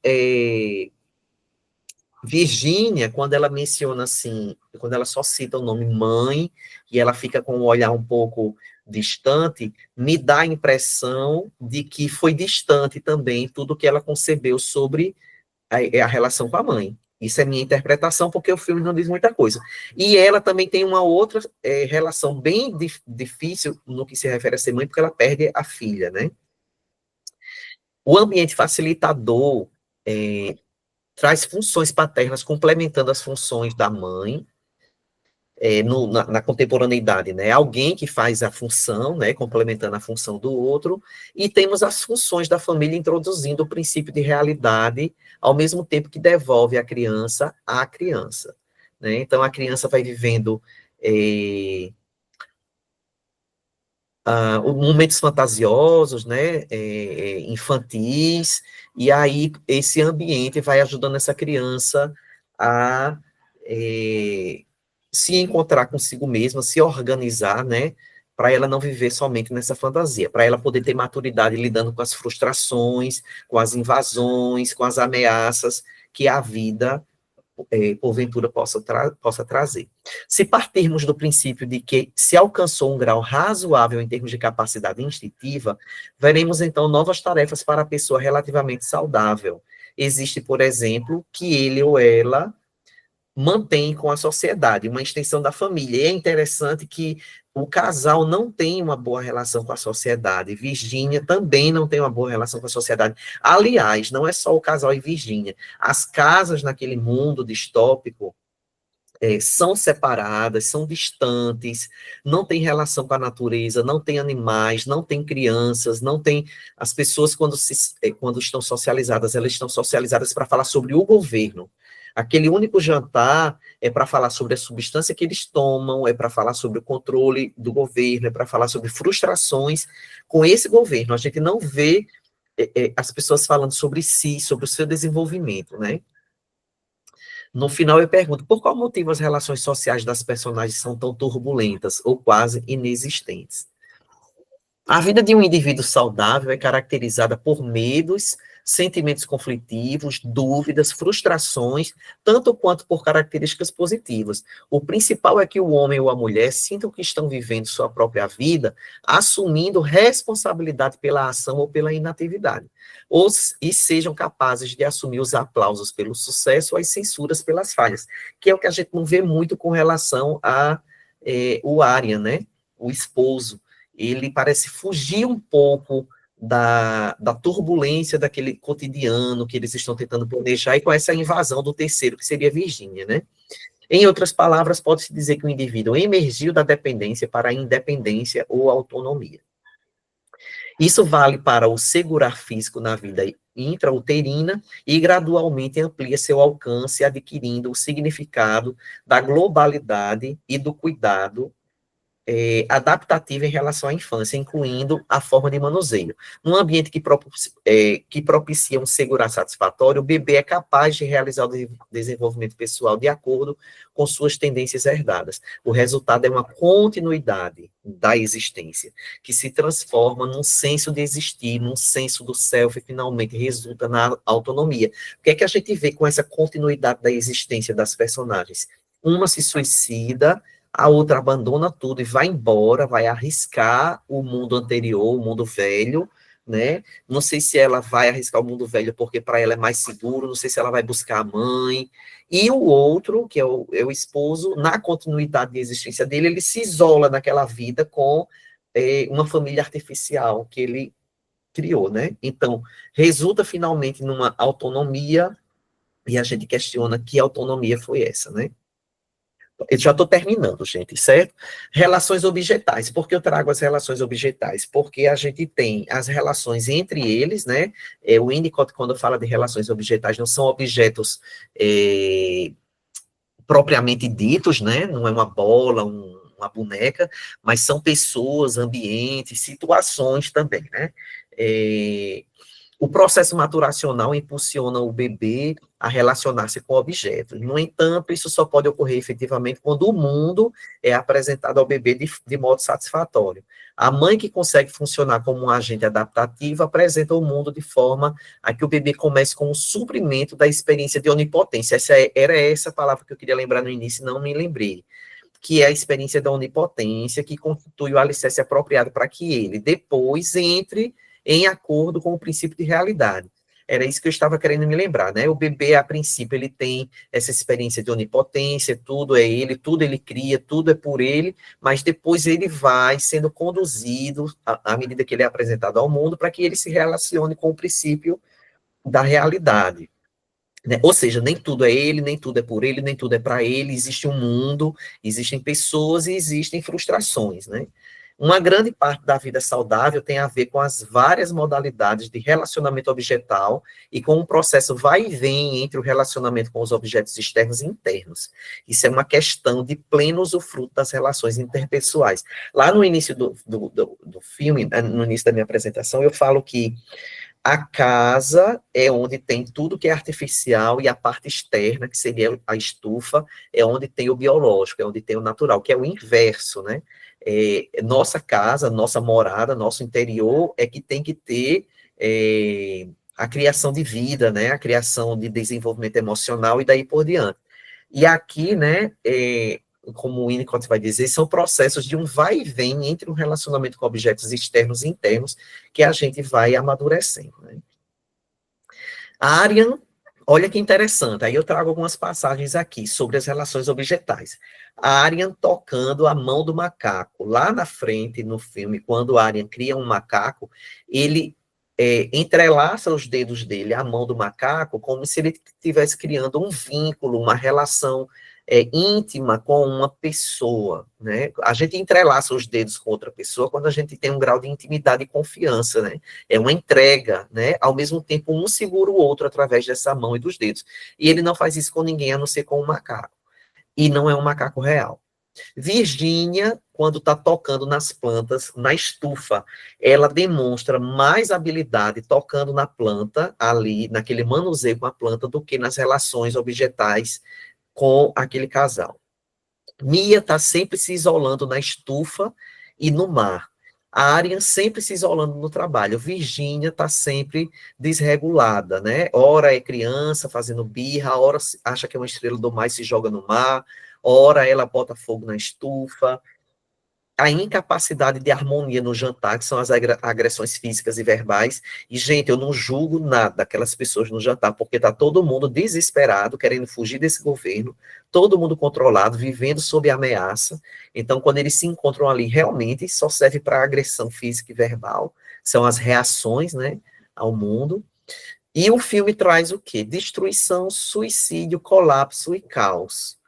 Virgínia, quando ela menciona assim, quando ela só cita o nome mãe, e ela fica com um olhar um pouco distante, me dá a impressão de que foi distante também tudo que ela concebeu sobre a relação com a mãe. Isso é minha interpretação, porque o filme não diz muita coisa. E ela também tem uma outra relação bem difícil no que se refere a ser mãe, porque ela perde a filha, né? O ambiente facilitador traz funções paternas complementando as funções da mãe, na contemporaneidade, né? Alguém que faz a função, né? Complementando a função do outro, e temos as funções da família introduzindo o princípio de realidade, ao mesmo tempo que devolve a criança à criança, né? Então, a criança vai vivendo momentos fantasiosos, né? Infantis, e aí esse ambiente vai ajudando essa criança a se encontrar consigo mesma, se organizar, né, para ela não viver somente nessa fantasia, para ela poder ter maturidade lidando com as frustrações, com as invasões, com as ameaças que a vida, porventura, possa trazer. Se partirmos do princípio de que se alcançou um grau razoável em termos de capacidade instintiva, veremos então novas tarefas para a pessoa relativamente saudável. Existe, por exemplo, que ele ou ela mantém com a sociedade, uma extensão da família. E é interessante que o casal não tem uma boa relação com a sociedade. Virgínia também não tem uma boa relação com a sociedade. Aliás, não é só o casal e Virgínia. As casas naquele mundo distópico são separadas, são distantes, não tem relação com a natureza, não tem animais, não tem crianças, não tem... As pessoas, quando estão socializadas, elas estão socializadas para falar sobre o governo. Aquele único jantar é para falar sobre a substância que eles tomam, é para falar sobre o controle do governo, é para falar sobre frustrações com esse governo. A gente não vê as pessoas falando sobre si, sobre o seu desenvolvimento, né? No final eu pergunto, por qual motivo as relações sociais das personagens são tão turbulentas ou quase inexistentes? A vida de um indivíduo saudável é caracterizada por medos sentimentos conflitivos, dúvidas, frustrações, tanto quanto por características positivas. O principal é que o homem ou a mulher sintam que estão vivendo sua própria vida, assumindo responsabilidade pela ação ou pela inatividade, e sejam capazes de assumir os aplausos pelo sucesso ou as censuras pelas falhas, que é o que a gente não vê muito com relação a o Aryan, né? O esposo. Ele parece fugir um pouco da turbulência daquele cotidiano que eles estão tentando planejar e com essa invasão do terceiro, que seria Virgínia, né? Em outras palavras, pode-se dizer que o indivíduo emergiu da dependência para a independência ou autonomia. Isso vale para o segurar físico na vida intrauterina e gradualmente amplia seu alcance, adquirindo o significado da globalidade e do cuidado adaptativa em relação à infância, incluindo a forma de manuseio. Num ambiente que propicia um segurar satisfatório, o bebê é capaz de realizar o desenvolvimento pessoal de acordo com suas tendências herdadas. O resultado é uma continuidade da existência, que se transforma num senso de existir, num senso do self, e finalmente resulta na autonomia. O que é que a gente vê com essa continuidade da existência das personagens? Uma se suicida, a outra abandona tudo e vai embora, vai arriscar o mundo anterior, o mundo velho, né? Não sei se ela vai arriscar o mundo velho porque para ela é mais seguro, não sei se ela vai buscar a mãe. E o outro, que é o esposo, na continuidade de existência dele, ele se isola naquela vida com uma família artificial que ele criou, né? Então, resulta finalmente numa autonomia, e a gente questiona que autonomia foi essa, né? Eu já estou terminando, gente, certo? Relações objetais. Por que eu trago as relações objetais? Porque a gente tem as relações entre eles, né? O Winnicott, quando fala de relações objetais, não são objetos propriamente ditos, né? Não é uma bola, uma boneca, mas são pessoas, ambientes, situações também, né? O processo maturacional impulsiona o bebê a relacionar-se com objetos. No entanto, isso só pode ocorrer efetivamente quando o mundo é apresentado ao bebê de modo satisfatório. A mãe que consegue funcionar como um agente adaptativo apresenta o mundo de forma a que o bebê comece com o suprimento da experiência de onipotência. Era essa palavra que eu queria lembrar no início, não me lembrei, que é a experiência da onipotência, que constitui o alicerce apropriado para que ele depois entre em acordo com o princípio de realidade. Era isso que eu estava querendo me lembrar, né? O bebê, a princípio, ele tem essa experiência de onipotência, tudo é ele, tudo ele cria, tudo é por ele, mas depois ele vai sendo conduzido, à medida que ele é apresentado ao mundo, para que ele se relacione com o princípio da realidade. Né? Ou seja, nem tudo é ele, nem tudo é por ele, nem tudo é para ele, existe um mundo, existem pessoas e existem frustrações, né? Uma grande parte da vida saudável tem a ver com as várias modalidades de relacionamento objetal e com um processo vai e vem entre o relacionamento com os objetos externos e internos. Isso é uma questão de pleno usufruto das relações interpessoais. Lá no início do filme, no início da minha apresentação, eu falo que a casa é onde tem tudo que é artificial e a parte externa, que seria a estufa, é onde tem o biológico, é onde tem o natural, que é o inverso, né? Nossa casa, nossa morada, nosso interior é que tem que ter a criação de vida, né? A criação de desenvolvimento emocional e daí por diante. E aqui, né, como o Winnicott vai dizer, são processos de um vai e vem entre um relacionamento com objetos externos e internos que a gente vai amadurecendo. Né? A Aryan, olha que interessante, aí eu trago algumas passagens aqui sobre as relações objetais. A Aryan tocando a mão do macaco. Lá na frente, no filme, quando a Aryan cria um macaco, ele entrelaça os dedos dele à mão do macaco como se ele estivesse criando um vínculo, uma relação íntima com uma pessoa, né? A gente entrelaça os dedos com outra pessoa quando a gente tem um grau de intimidade e confiança, né? É uma entrega, né? Ao mesmo tempo, um segura o outro através dessa mão e dos dedos. E ele não faz isso com ninguém, a não ser com um macaco. E não é um macaco real. Virgínia, quando está tocando nas plantas, na estufa, ela demonstra mais habilidade tocando na planta, ali, naquele manuseio com a planta, do que nas relações objetais com aquele casal. Mia está sempre se isolando na estufa e no mar. A Arya sempre se isolando no trabalho. Virgínia está sempre desregulada, né? Ora é criança fazendo birra, ora acha que é uma estrela do mar e se joga no mar, ora ela bota fogo na estufa, a incapacidade de harmonia no jantar, que são as agressões físicas e verbais. E, gente, eu não julgo nada daquelas pessoas no jantar, porque está todo mundo desesperado, querendo fugir desse governo, todo mundo controlado, vivendo sob ameaça. Então, quando eles se encontram ali, realmente só serve para agressão física e verbal, são as reações, né, ao mundo. E o filme traz o quê? Destruição, suicídio, colapso e caos.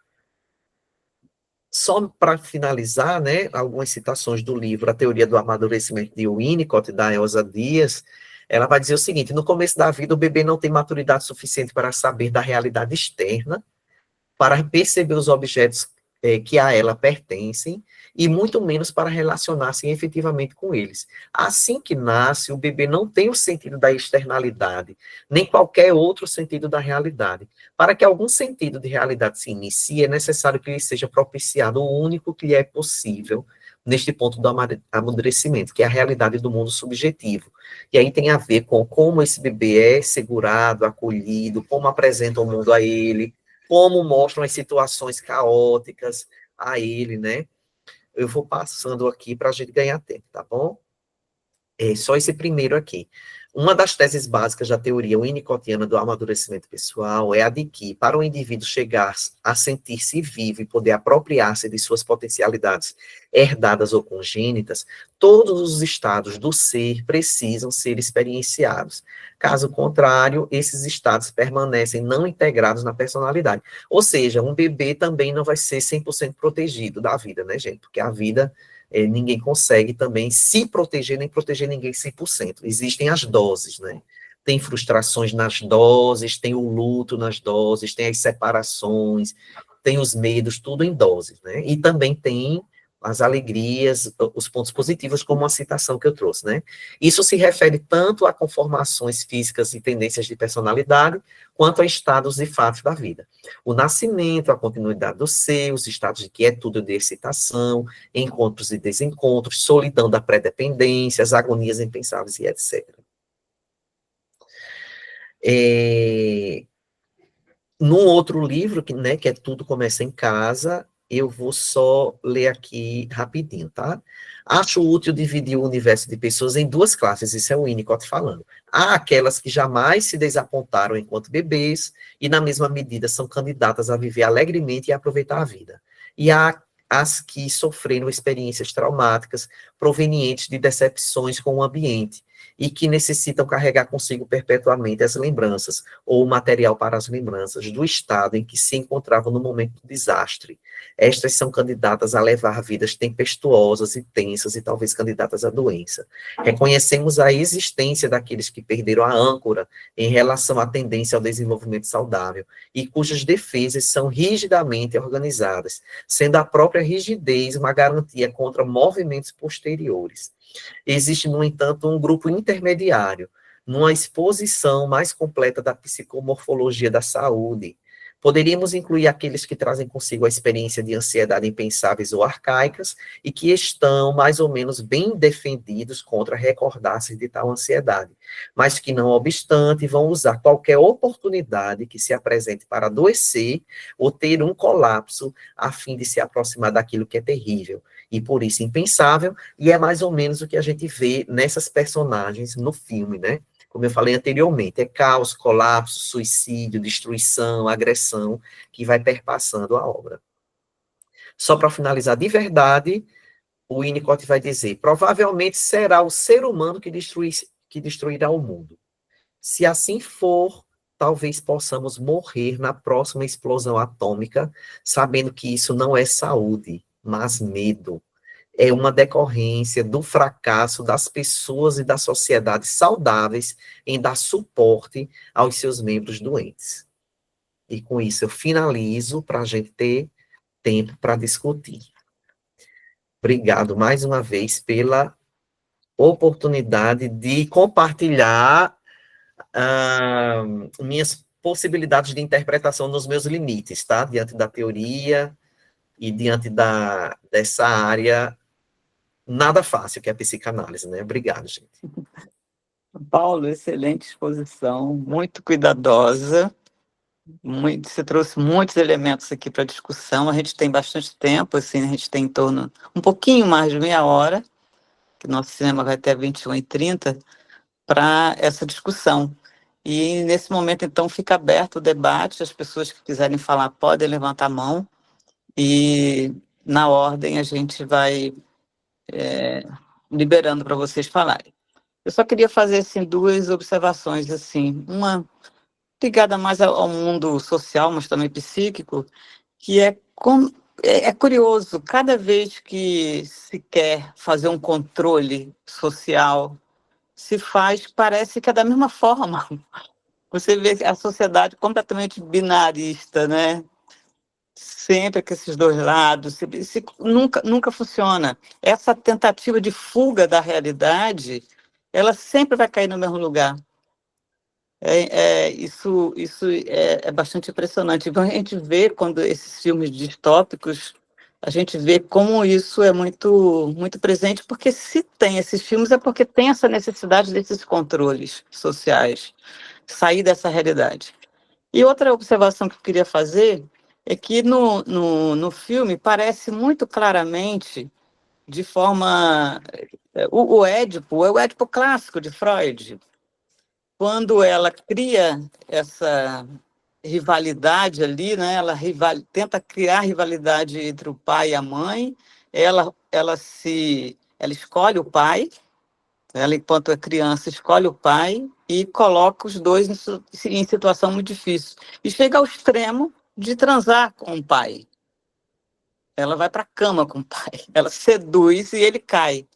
Só para finalizar, né, algumas citações do livro A Teoria do Amadurecimento de Winnicott, da Elsa Dias, ela vai dizer o seguinte: no começo da vida, o bebê não tem maturidade suficiente para saber da realidade externa, para perceber os objetos que a ela pertencem, e muito menos para relacionar-se efetivamente com eles. Assim que nasce, o bebê não tem o sentido da externalidade, nem qualquer outro sentido da realidade. Para que algum sentido de realidade se inicie, é necessário que lhe seja propiciado o único que lhe é possível neste ponto do amadurecimento, que é a realidade do mundo subjetivo. E aí tem a ver com como esse bebê é segurado, acolhido, como apresenta o mundo a ele, como mostram as situações caóticas a ele, né? Eu vou passando aqui para a gente ganhar tempo, tá bom? É só esse primeiro aqui. Uma das teses básicas da teoria winnicottiana do amadurecimento pessoal é a de que, para o indivíduo chegar a sentir-se vivo e poder apropriar-se de suas potencialidades herdadas ou congênitas, todos os estados do ser precisam ser experienciados. Caso contrário, esses estados permanecem não integrados na personalidade. Ou seja, um bebê também não vai ser 100% protegido da vida, né, gente? Porque a vida ninguém consegue também se proteger, nem proteger ninguém 100%. Existem as doses, né? Tem frustrações nas doses, tem o luto nas doses, tem as separações, tem os medos, tudo em doses, né? E também tem as alegrias, os pontos positivos, como a citação que eu trouxe, né? Isso se refere tanto a conformações físicas e tendências de personalidade, quanto a estados e fatos da vida. O nascimento, a continuidade do ser, os estados de quietude ou de excitação, encontros e desencontros, solidão da pré-dependência, as agonias impensáveis e etc. Num outro livro, né, que é Tudo Começa em Casa, eu vou só ler aqui rapidinho, tá? Acho útil dividir o universo de pessoas em duas classes, isso é o Winnicott falando. Há aquelas que jamais se desapontaram enquanto bebês e, na mesma medida, são candidatas a viver alegremente e aproveitar a vida. E há as que sofreram experiências traumáticas provenientes de decepções com o ambiente e que necessitam carregar consigo perpetuamente as lembranças, ou o material para as lembranças, do estado em que se encontravam no momento do desastre. Estas são candidatas a levar vidas tempestuosas e tensas, e talvez candidatas à doença. Reconhecemos a existência daqueles que perderam a âncora em relação à tendência ao desenvolvimento saudável, e cujas defesas são rigidamente organizadas, sendo a própria rigidez uma garantia contra movimentos posteriores. Existe, no entanto, um grupo intermediário, numa exposição mais completa da psicomorfologia da saúde. Poderíamos incluir aqueles que trazem consigo a experiência de ansiedade impensáveis ou arcaicas e que estão mais ou menos bem defendidos contra recordar-se de tal ansiedade, mas que, não obstante, vão usar qualquer oportunidade que se apresente para adoecer ou ter um colapso a fim de se aproximar daquilo que é terrível e por isso impensável, e é mais ou menos o que a gente vê nessas personagens no filme, né? Como eu falei anteriormente, é caos, colapso, suicídio, destruição, agressão, que vai perpassando a obra. Só para finalizar de verdade, o Winnicott vai dizer, provavelmente será o ser humano que destruirá o mundo. Se assim for, talvez possamos morrer na próxima explosão atômica, sabendo que isso não é saúde, mas medo. É uma decorrência do fracasso das pessoas e das sociedades saudáveis em dar suporte aos seus membros doentes. E com isso eu finalizo para a gente ter tempo para discutir. Obrigado mais uma vez pela oportunidade de compartilhar minhas possibilidades de interpretação nos meus limites, tá? Diante da teoria e diante dessa área nada fácil, que é a psicanálise, né? Obrigado, gente. Paulo, excelente exposição, muito cuidadosa, você trouxe muitos elementos aqui para discussão. A gente tem bastante tempo, assim, a gente tem em torno um pouquinho mais de meia hora, que nosso cinema vai até 21h30, para essa discussão. E nesse momento, então, fica aberto o debate, as pessoas que quiserem falar podem levantar a mão, e na ordem a gente vai liberando para vocês falarem. Eu só queria fazer assim, duas observações, assim, uma ligada mais ao mundo social, mas também psíquico, que é curioso, cada vez que se quer fazer um controle social, se faz, parece que é da mesma forma. Você vê a sociedade completamente binarista, né? Sempre com esses dois lados, nunca funciona. Essa tentativa de fuga da realidade, ela sempre vai cair no mesmo lugar. Isso é bastante impressionante. Então, a gente vê, quando esses filmes distópicos, a gente vê como isso é muito presente, porque se tem esses filmes é porque tem essa necessidade desses controles sociais, sair dessa realidade. E outra observação que eu queria fazer é que no filme parece muito claramente, de forma... o Édipo é o Édipo clássico de Freud, quando ela cria essa rivalidade ali, né? Tenta criar rivalidade entre o pai e a mãe, ela escolhe o pai, ela, enquanto é criança, escolhe o pai e coloca os dois em situação muito difícil. E chega ao extremo de transar com o pai. Ela vai para a cama com o pai, ela seduz e ele cai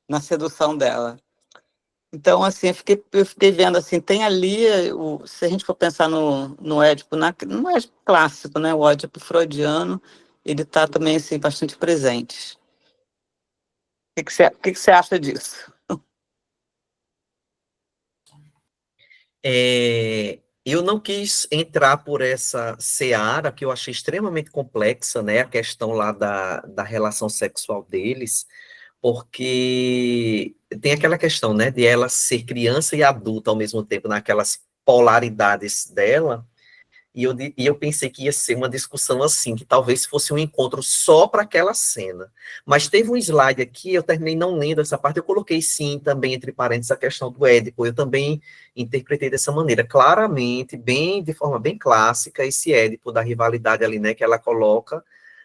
na sedução dela. Então, assim, eu fiquei vendo, assim, tem ali, se a gente for pensar no Édipo, no Édipo clássico, né, o Édipo freudiano, ele está também, assim, bastante presente. O que que você acha disso? Eu não quis entrar por essa seara, que eu achei extremamente complexa, né? A questão lá da relação sexual deles, porque tem aquela questão, né, de ela ser criança e adulta ao mesmo tempo, naquelas polaridades dela, e eu pensei que ia ser uma discussão assim, que talvez fosse um encontro só para aquela cena. Mas teve um slide aqui, eu terminei não lendo essa parte, eu coloquei sim, também, entre parênteses, a questão do Édipo, eu também interpretei dessa maneira, claramente, de forma bem clássica, esse Édipo da rivalidade ali, né, que ela coloca,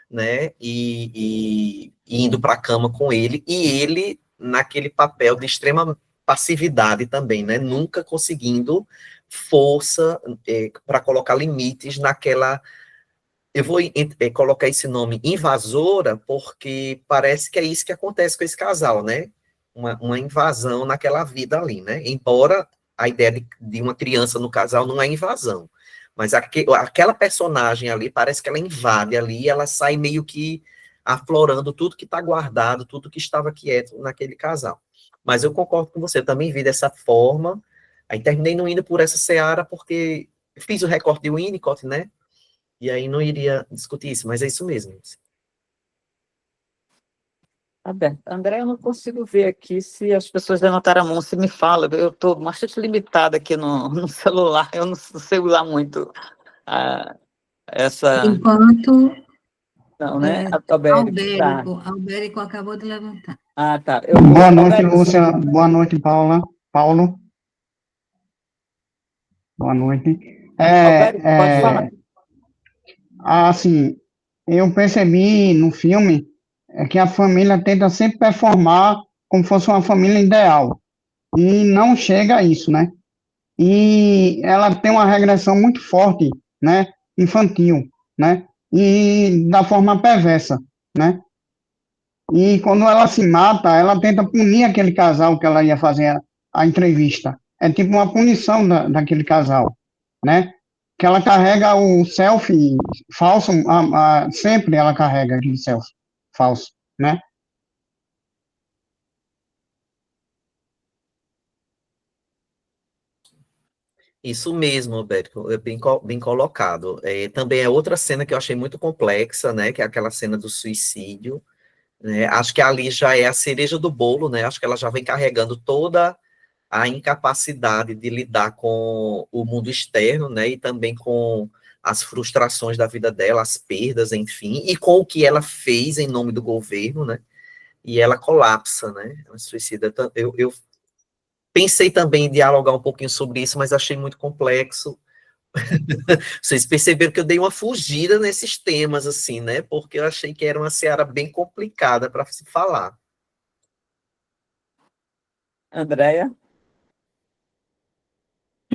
né, e indo para a cama com ele, e ele naquele papel de extrema passividade também, né, nunca conseguindo força para colocar limites naquela. Eu vou colocar esse nome invasora, porque parece que é isso que acontece com esse casal, né? Uma invasão naquela vida ali, né? Embora a ideia de uma criança no casal não é invasão, mas aquela personagem ali parece que ela invade ali, ela sai meio que aflorando tudo que está guardado, tudo que estava quieto naquele casal. Mas eu concordo com você, eu também vi dessa forma, aí terminei não indo por essa seara, porque fiz o recorte de Winnicott, né? E aí não iria discutir isso, mas é isso mesmo. Tá bem. André, eu não consigo ver aqui se as pessoas levantaram a mão, se me fala. Eu estou bastante limitada aqui no celular, eu não sei usar muito ah, essa... Enquanto Não, né? Albérico, tá. Albérico acabou de levantar. Ah, tá. Boa noite, Albérico, Lúcia. Boa noite, Paula. Paulo. Boa noite. Albérico, pode falar. Assim, eu percebi no filme que a família tenta sempre performar como fosse uma família ideal. E não chega a isso, né? E ela tem uma regressão muito forte, né? Infantil, né? E da forma perversa, né? E quando ela se mata, ela tenta punir aquele casal que ela ia fazer a entrevista. É tipo uma punição daquele casal, né? Que ela carrega o selfie falso, sempre ela carrega aquele selfie falso, né? Isso mesmo, Roberto, é bem colocado. Também é outra cena que eu achei muito complexa, né? Que é aquela cena do suicídio, né? Acho que ali já é a cereja do bolo, né? Acho que ela já vem carregando toda a incapacidade de lidar com o mundo externo, né? E também com as frustrações da vida dela, as perdas, enfim, e com o que ela fez em nome do governo, né? E ela colapsa, né? Ela se suicida. Eu pensei também em dialogar um pouquinho sobre isso, mas achei muito complexo. Vocês perceberam que eu dei uma fugida nesses temas, assim, né? Porque eu achei que era uma seara bem complicada para se falar. Andréia?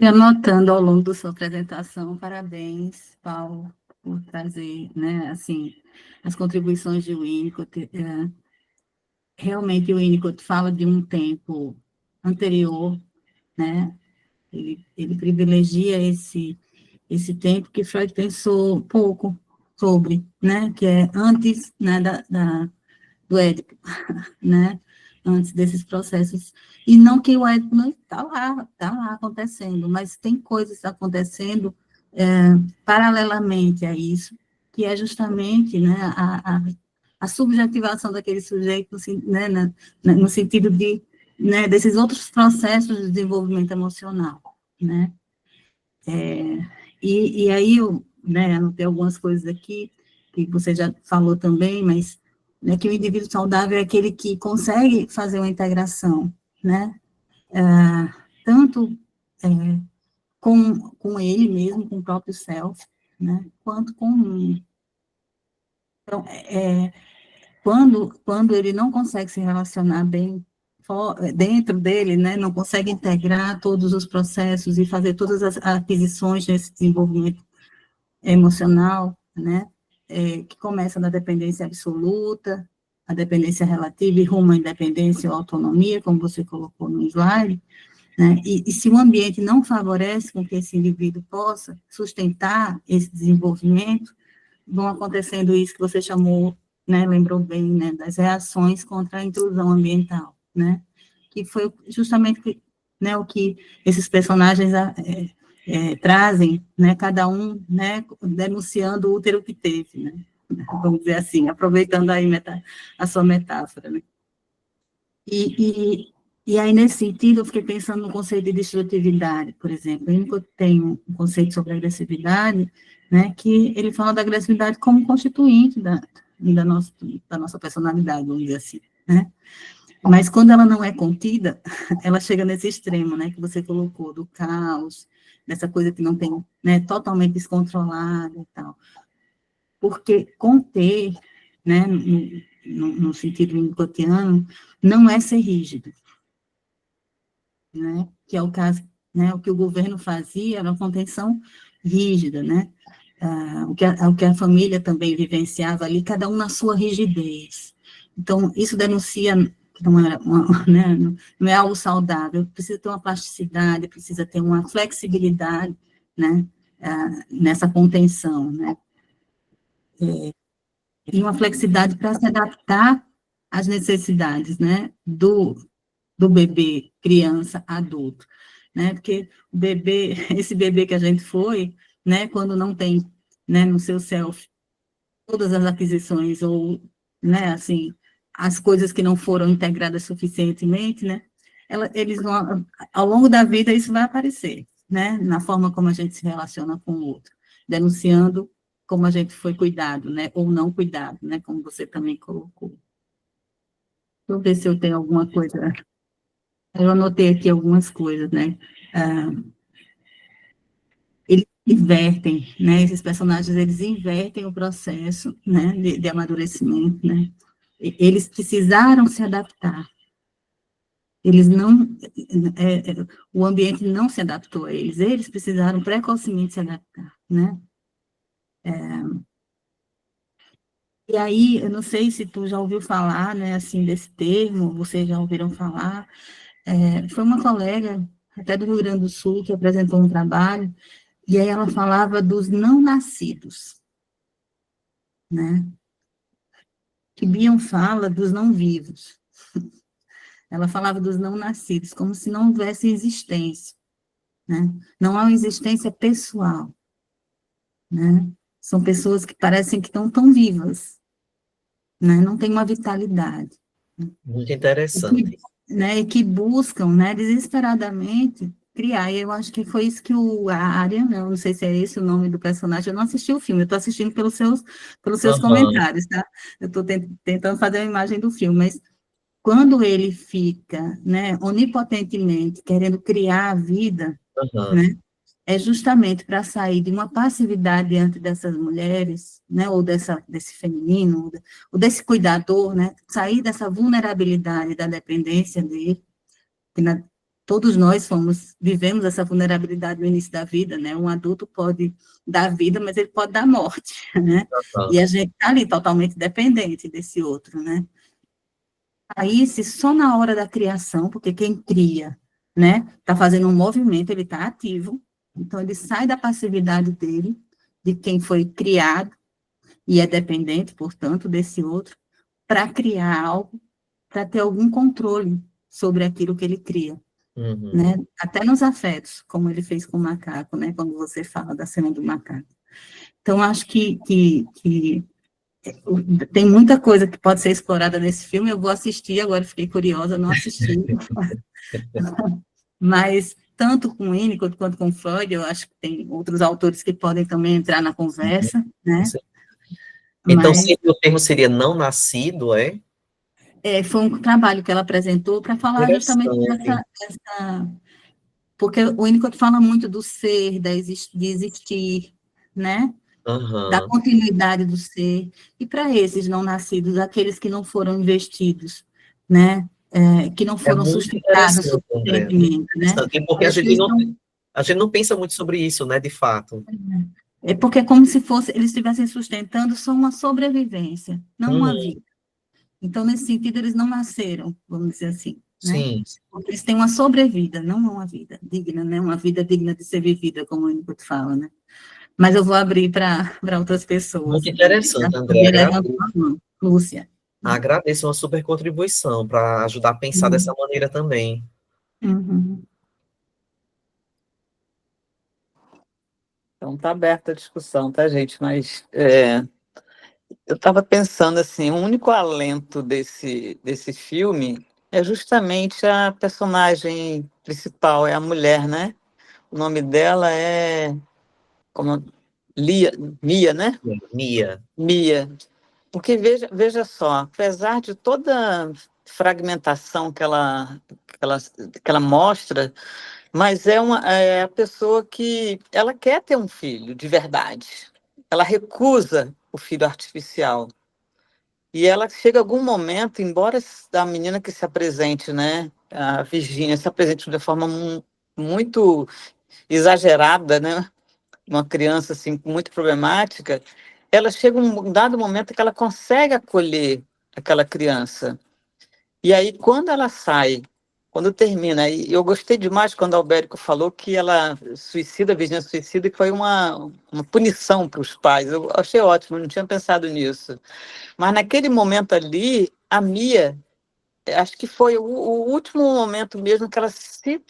E anotando ao longo da sua apresentação, parabéns, Paulo, por trazer, né, assim, as contribuições de Winnicott. Realmente, o Winnicott fala de um tempo anterior, né, ele privilegia esse tempo que Freud pensou pouco sobre, né, que é antes, né, do Édipo, né, antes desses processos, e não que o Édipo não está lá acontecendo, mas tem coisas acontecendo paralelamente a isso, que é justamente, né, a subjetivação daquele sujeito, né, no sentido de, né, desses outros processos de desenvolvimento emocional, né. E aí eu, né, anotei algumas coisas aqui, que você já falou também, mas, né, que o indivíduo saudável é aquele que consegue fazer uma integração, né, tanto com ele mesmo, com o próprio self, né, quanto com o mundo. Então, quando ele não consegue se relacionar bem dentro dele, né, não consegue integrar todos os processos e fazer todas as aquisições desse desenvolvimento emocional, né, que começa na dependência absoluta, a dependência relativa e rumo à independência ou autonomia, como você colocou no slide, né, e se o ambiente não favorece com que esse indivíduo possa sustentar esse desenvolvimento, vão acontecendo isso que você chamou, né, lembrou bem, né, das reações contra a intrusão ambiental, né, que foi justamente, né, o que esses personagens trazem, né, cada um, né, denunciando o útero que teve, né, vamos dizer assim, aproveitando aí a sua metáfora, né. E aí, nesse sentido, eu fiquei pensando no conceito de destrutividade, por exemplo. O Winnicott tem um conceito sobre agressividade, né, que ele fala da agressividade como constituinte da nossa personalidade, vamos dizer assim, né. Mas quando ela não é contida, ela chega nesse extremo, né, que você colocou, do caos, dessa coisa que não tem, né, totalmente descontrolada e tal. Porque conter, né, no sentido winnicottiano, não é ser rígido, né, que é o caso, né, o que o governo fazia era uma contenção rígida, né, o que a família também vivenciava ali, cada um na sua rigidez. Então, isso denuncia que não é, né, não é algo saudável, precisa ter uma plasticidade, precisa ter uma flexibilidade, né, nessa contenção, né, e uma flexibilidade para se adaptar às necessidades, né, do bebê, criança, adulto, né, porque o bebê, esse bebê que a gente foi, né, quando não tem, né, no seu self, todas as aquisições, ou, né, assim, as coisas que não foram integradas suficientemente, né, eles vão, ao longo da vida, isso vai aparecer, né, na forma como a gente se relaciona com o outro, denunciando como a gente foi cuidado, né, ou não cuidado, né, como você também colocou. Deixa eu ver se eu tenho alguma coisa. Eu anotei aqui algumas coisas, né? Eles invertem, né? Esses personagens, eles invertem o processo, né? De amadurecimento, né? Eles precisaram se adaptar. Eles não... o ambiente não se adaptou a eles. Eles precisaram precocemente se adaptar, né? E aí, eu não sei se tu já ouviu falar, né? Assim, desse termo, vocês já ouviram falar. Foi uma colega, até do Rio Grande do Sul, que apresentou um trabalho. E aí ela falava dos não nascidos, né? Que Bion fala dos não vivos. Ela falava dos não nascidos, como se não houvesse existência, né? Não há uma existência pessoal, né? São pessoas que parecem que estão tão vivas, né? Não tem uma vitalidade. Muito E interessante. né, e que buscam, né, desesperadamente criar, e eu acho que foi isso que a Arya, né, eu não sei se é esse o nome do personagem, eu não assisti o filme, eu estou assistindo pelos seus Aham, comentários, tá? Eu estou tentando fazer a imagem do filme, mas quando ele fica, né, onipotentemente querendo criar a vida, aham, né, é justamente para sair de uma passividade diante dessas mulheres, né, ou desse feminino, ou desse cuidador, né, sair dessa vulnerabilidade da dependência dele, que todos nós vivemos essa vulnerabilidade no início da vida, né, um adulto pode dar vida, mas ele pode dar morte, né, aham. e a gente está ali totalmente dependente desse outro, né. Aí, se só na hora da criação, porque quem cria, né, está fazendo um movimento, ele está ativo, então ele sai da passividade dele, de quem foi criado, e é dependente, portanto, desse outro, para criar algo, para ter algum controle sobre aquilo que ele cria, Uhum. né, até nos afetos, como ele fez com o macaco, né, quando você fala da cena do macaco. Então, acho que tem muita coisa que pode ser explorada nesse filme, eu vou assistir, agora fiquei curiosa, não assisti, mas tanto com Winnicott quanto com Freud, eu acho que tem outros autores que podem também entrar na conversa, né, Então, mas o termo seria não nascido, é? foi um trabalho que ela apresentou para falar justamente Interessante. porque o Winnicott fala muito do ser, de existir, né, da Aham. continuidade do ser, e para esses não nascidos, aqueles que não foram investidos, né, que não É foram muito sustentados interessante, André. Muito suficientemente, né, interessante. Porque eles precisam, a gente não pensa muito sobre isso, né, de fato. porque é como se fosse, eles estivessem sustentando só uma sobrevivência, não uma Uhum. vida. Então, nesse sentido, eles não nasceram, vamos dizer assim, né, Sim, porque eles têm uma sobrevida, não uma vida digna, né, uma vida digna de ser vivida, como o Winnicott fala, né. Mas eu vou abrir para outras pessoas. muito interessante, André. Ele levantou a mão. Lúcia. Agradeço uma super contribuição para ajudar a pensar dessa maneira também. Uhum. Então tá aberta a discussão, tá, gente? Mas eu estava pensando assim, o único alento desse filme é justamente a personagem principal, é a mulher, né? O nome dela é como Lia, Mia, né? Mia, Mia. Porque veja só, apesar de toda a fragmentação que ela mostra, mas é a pessoa que ela quer ter um filho de verdade. Ela recusa o filho artificial. E ela chega a algum momento, embora a menina que se apresente, né, a Virgínia, se apresente de forma muito exagerada, né, uma criança assim muito problemática, ela chega um dado momento que ela consegue acolher aquela criança. E aí, quando ela sai, quando termina, e eu gostei demais quando a Albérico falou que ela suicida, a Virgínia suicida, que foi uma punição para os pais. Eu achei ótimo, não tinha pensado nisso. Mas naquele momento ali, a Mia, acho que foi o último momento mesmo que ela se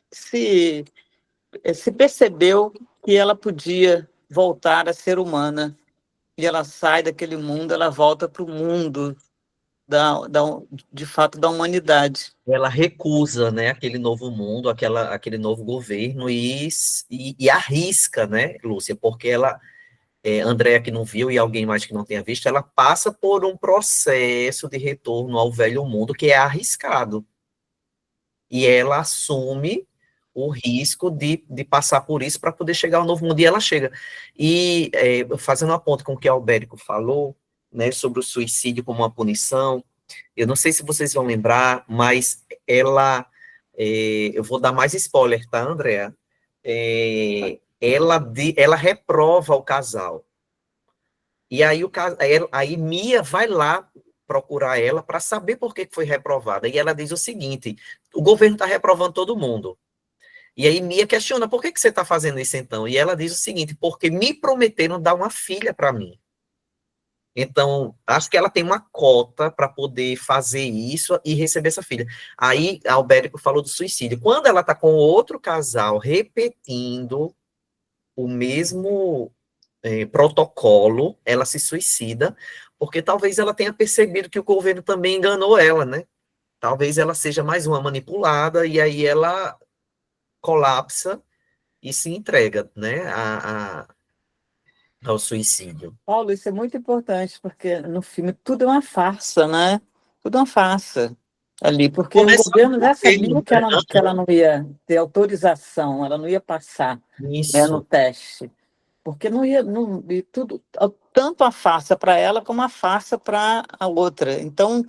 percebeu que ela podia voltar a ser humana. E ela sai daquele mundo, ela volta para o mundo de fato da humanidade. ela recusa, né, aquele novo mundo, aquele novo governo e arrisca, né, Lúcia, porque ela, Andréa que não viu e alguém mais que não tenha visto, ela passa por um processo de retorno ao velho mundo que é arriscado. E ela assume o risco de passar por isso para poder chegar ao novo mundo. E ela chega. E fazendo uma ponta com o que a Albérico falou, né, sobre o suicídio como uma punição, eu não sei se vocês vão lembrar, mas eu vou dar mais spoiler, tá, Andréa? Ela reprova o casal. E aí, aí Mia vai lá procurar ela para saber por que foi reprovada. E ela diz o seguinte: o governo está reprovando todo mundo. E aí Mia questiona: por que você está fazendo isso então? E ela diz o seguinte: porque me prometeram dar uma filha para mim. Então, acho que ela tem uma cota para poder fazer isso e receber essa filha. Aí, Albérico falou do suicídio. Quando ela está com outro casal repetindo o mesmo protocolo, ela se suicida, Porque talvez ela tenha percebido que o governo também enganou ela, né? Talvez ela seja mais uma manipulada e aí ela colapsa e se entrega, né, ao suicídio. Paulo, isso é muito importante, porque no filme tudo é uma farsa, né? Tudo é uma farsa ali, porque o Começando governo com já o governo, sabia que ela não ia ter autorização, ela não ia passar, né, no isso, teste, porque não ia, não, e tudo, tanto a farsa para ela como a farsa para a outra. Então,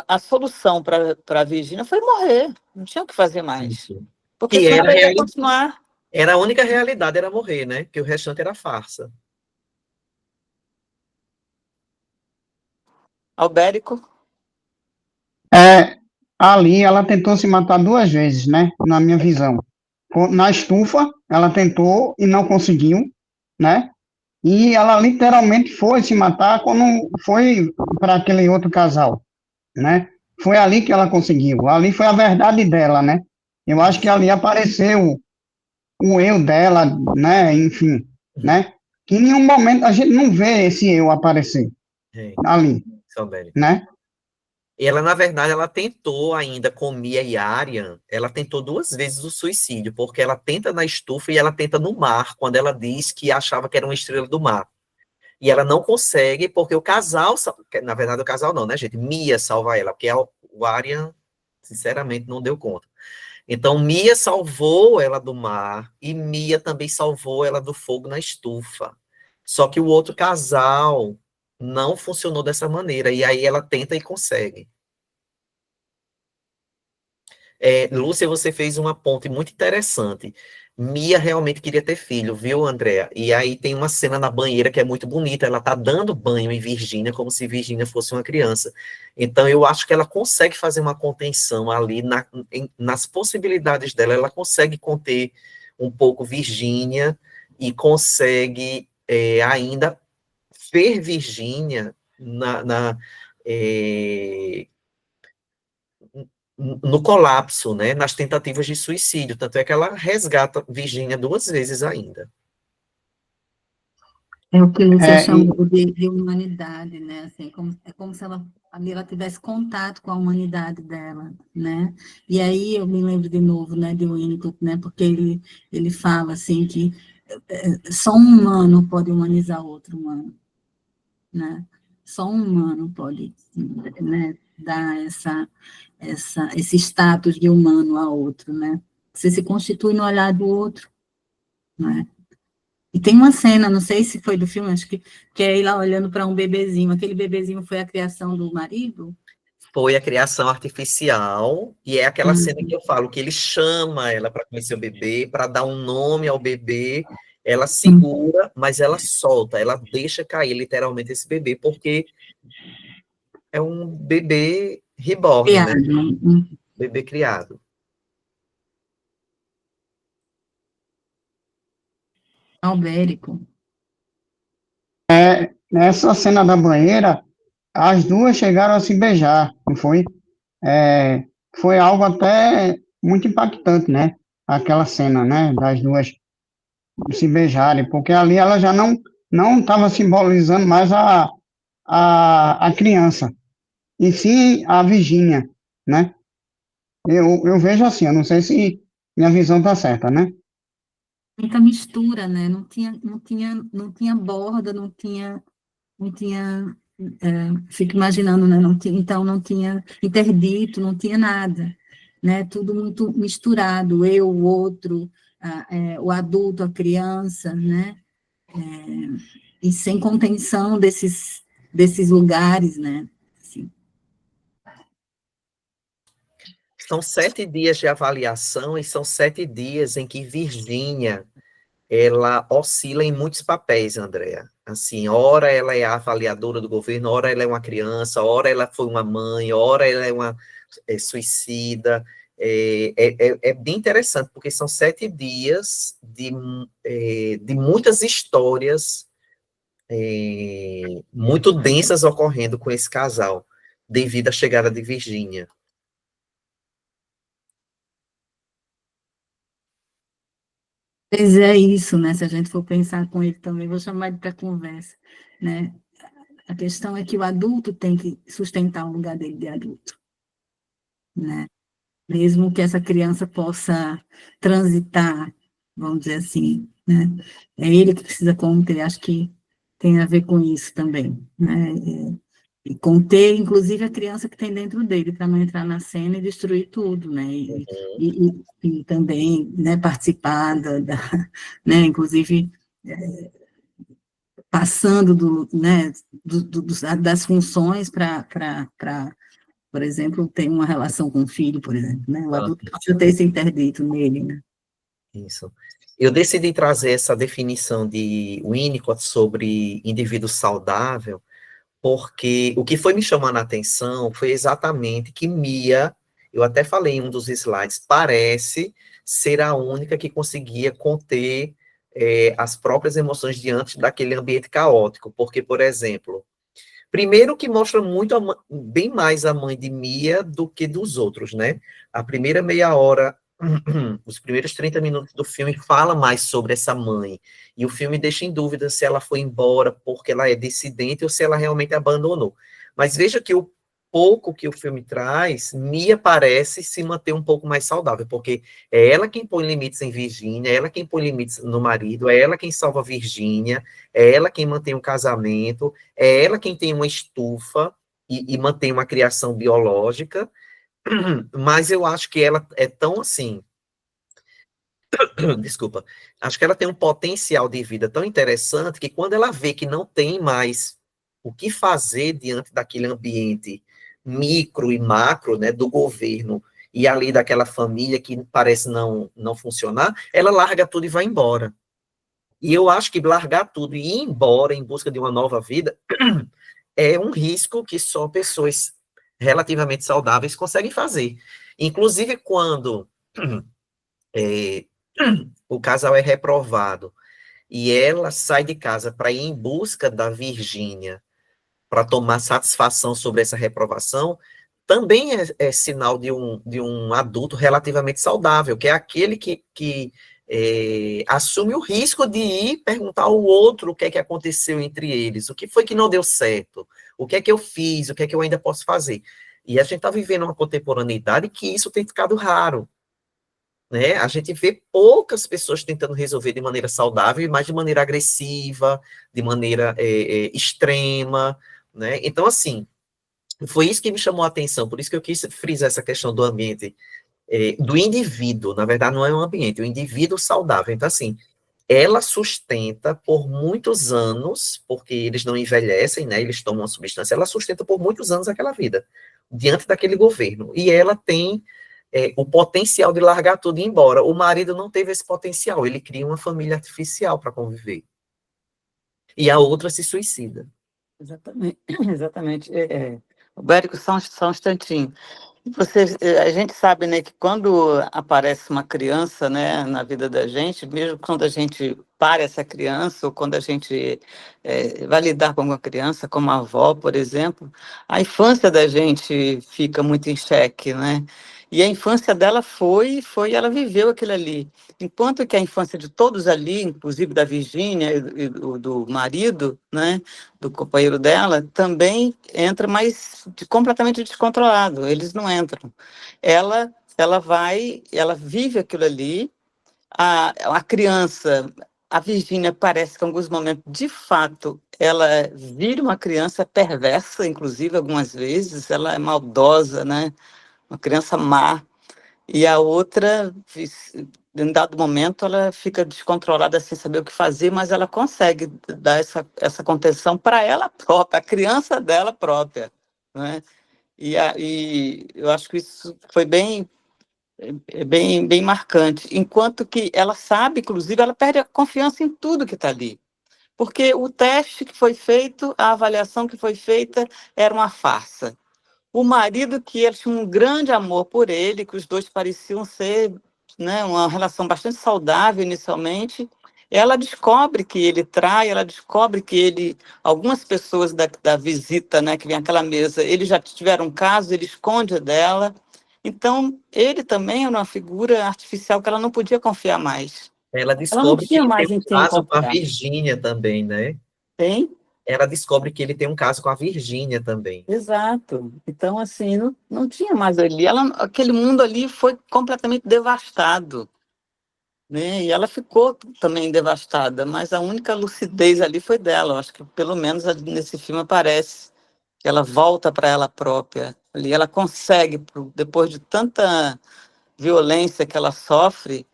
a solução para a Virgínia foi morrer, não tinha o que fazer mais, isso. porque Que senão era, ela ia continuar. era a única realidade, era morrer, né? Que o restante era farsa. Albérico? É, ali ela tentou se matar duas vezes, né? Na minha visão. Na estufa, ela tentou e não conseguiu, né? E ela literalmente foi se matar quando foi para aquele outro casal, né? Foi ali que ela conseguiu. Ali foi a verdade dela, né? Eu acho que ali apareceu o eu dela, né? Enfim, Uhum. né? Que em nenhum momento a gente não vê esse eu aparecer É, ali, Salvério. né? E ela, na verdade, ela tentou ainda com Mia e Aryan, ela tentou duas vezes o suicídio, porque ela tenta na estufa e ela tenta no mar, quando ela diz que achava que era uma estrela do mar. E ela não consegue, porque o casal, na verdade o casal não, né, gente? Mia salva ela, porque o Aryan, sinceramente, não deu conta. Então, Mia salvou ela do mar, e Mia também salvou ela do fogo na estufa. Só que o outro casal não funcionou dessa maneira, e aí ela tenta e consegue. Lúcia, você fez uma ponte muito interessante. Mia realmente queria ter filho, viu, Andréa? E aí tem uma cena na banheira que é muito bonita. Ela tá dando banho em Virgínia, como se Virgínia fosse uma criança. Então, eu acho que ela consegue fazer uma contenção ali nas possibilidades dela. Ela consegue conter um pouco Virgínia e consegue ainda ver Virgínia eh, no colapso, né, nas tentativas de suicídio, tanto é que ela resgata Virgínia duas vezes ainda. É o que Lúcia É, e, chamou de humanidade, né? Assim, é como se ela, ali ela tivesse contato com a humanidade dela, né? E aí eu me lembro de novo, né, de Winnicott, né? Porque ele fala assim que só um humano pode humanizar outro humano, né? Só um humano pode, né, dar esse status de humano a outro, né? Você se constitui no olhar do outro, né? E tem uma cena, não sei se foi do filme, acho que é ele lá olhando para um bebezinho. Aquele bebezinho foi a criação do marido? Foi a criação artificial, e é aquela cena que eu falo, que ele chama ela para conhecer o bebê, para dar um nome ao bebê, ela segura, mas ela solta, ela deixa cair literalmente esse bebê, porque é um bebê reborn, né? Criado. Bebê criado. Albérico. nessa cena da banheira, as duas chegaram a se beijar, não foi? É, foi algo até muito impactante, né? Aquela cena, né? Das duas se beijarem, porque ali ela já não estava simbolizando mais a criança, e sim a Virgínia, né? Eu vejo assim, eu não sei se minha visão está certa, né? Muita mistura, né? Não tinha borda, não tinha, fico imaginando, né? Então não tinha interdito, não tinha nada, né? Tudo muito misturado, eu, o outro, o adulto, a criança, né? E sem contenção desses lugares, né? Assim. São 7 dias de avaliação e são 7 dias em que Virgínia ela oscila em muitos papéis, Andréa. Assim, ora ela é a avaliadora do governo, ora ela é uma criança, ora ela foi uma mãe, ora ela é uma suicida. É bem interessante, porque são 7 dias de muitas histórias muito densas ocorrendo com esse casal, devido à chegada de Virgínia. Mas é isso, né? Se a gente for pensar com ele também, vou chamar ele para conversa, né? A questão é que o adulto tem que sustentar o lugar dele de adulto, né? Mesmo que essa criança possa transitar, vamos dizer assim, né? É ele que precisa conter, acho que tem a ver com isso também, né? E conter, inclusive, a criança que tem dentro dele, para não entrar na cena e destruir tudo, né? E também, né, participar né, inclusive, passando né, das funções para, por exemplo, ter uma relação com o filho, por exemplo, né? O adulto precisa ter esse interdito nele, né? Isso. Eu decidi trazer essa definição de Winnicott sobre indivíduo saudável, porque o que foi me chamando a atenção foi exatamente que Mia, eu até falei em um dos slides, parece ser a única que conseguia conter as próprias emoções diante daquele ambiente caótico, porque, por exemplo, primeiro que mostra muito, bem mais a mãe de Mia do que dos outros, né? A primeira meia hora, os primeiros 30 minutos do filme fala mais sobre essa mãe. E o filme deixa em dúvida se ela foi embora porque ela é dissidente ou se ela realmente abandonou. Mas veja que o pouco que o filme traz, Mia parece se manter um pouco mais saudável, porque é ela quem põe limites em Virgínia, é ela quem põe limites no marido, é ela quem salva Virgínia, é ela quem mantém o casamento, é ela quem tem uma estufa e mantém uma criação biológica, mas eu acho que ela é tão assim, desculpa, acho que ela tem um potencial de vida tão interessante que quando ela vê que não tem mais o que fazer diante daquele ambiente micro e macro, né, do governo e ali daquela família que parece não funcionar, ela larga tudo e vai embora. E eu acho que largar tudo e ir embora em busca de uma nova vida é um risco que só pessoas relativamente saudáveis conseguem fazer. Inclusive, quando o casal é reprovado e ela sai de casa para ir em busca da Virgínia, para tomar satisfação sobre essa reprovação, também é sinal de um adulto relativamente saudável, que é aquele que assume o risco de ir perguntar ao outro o que é que aconteceu entre eles, o que foi que não deu certo, o que é que eu fiz, o que é que eu ainda posso fazer. E a gente está vivendo uma contemporaneidade que isso tem ficado raro, né? A gente vê poucas pessoas tentando resolver de maneira saudável, mas de maneira agressiva, de maneira extrema, né? Então, assim, foi isso que me chamou a atenção, por isso que eu quis frisar essa questão do ambiente, do indivíduo, na verdade não é um ambiente, é um indivíduo saudável. Então, assim, ela sustenta por muitos anos, porque eles não envelhecem, né, eles tomam uma substância, ela sustenta por muitos anos aquela vida, diante daquele governo, e ela tem o potencial de largar tudo e ir embora. O marido não teve esse potencial, ele cria uma família artificial para conviver, e a outra se suicida. Exatamente, exatamente. Bérico, só um instantinho. A gente sabe, né, que quando aparece uma criança, né, na vida da gente, mesmo quando a gente para essa criança, ou quando a gente vai lidar com uma criança, como a avó, por exemplo, a infância da gente fica muito em xeque, né? E a infância dela ela viveu aquilo ali. Enquanto que a infância de todos ali, inclusive da Virgínia e do marido, né, do companheiro dela, também entra, mas completamente descontrolado, eles não entram. Ela vive aquilo ali, a criança, a Virgínia parece que em alguns momentos, de fato, ela vira uma criança perversa, inclusive, algumas vezes, ela é maldosa, né? Uma criança má, e a outra, em dado momento, ela fica descontrolada sem saber o que fazer, mas ela consegue dar essa contenção para ela própria, a criança dela própria, né? E eu acho que isso foi bem marcante, enquanto que ela sabe, inclusive, ela perde a confiança em tudo que está ali, porque o teste que foi feito, a avaliação que foi feita era uma farsa. O marido, que ela tinha um grande amor por ele, que os dois pareciam ser, né, uma relação bastante saudável inicialmente, ela descobre que ele trai, ela descobre que algumas pessoas da visita, né, que vem àquela mesa, eles já tiveram um caso, ele esconde dela. Então, ele também era uma figura artificial que ela não podia confiar mais. Ela Ela não descobre que tinha ele tem mais em um quem caso com a confiar. Virgínia também, né? Tem? ela descobre que ele tem um caso com a Virgínia também. Exato. Então, assim, não tinha mais ali. Aquele mundo ali foi completamente devastado, né? E ela ficou também devastada, mas a única lucidez ali foi dela. Eu acho que, pelo menos, ali nesse filme aparece que ela volta para ela própria. Ali ela consegue, depois de tanta violência que ela sofre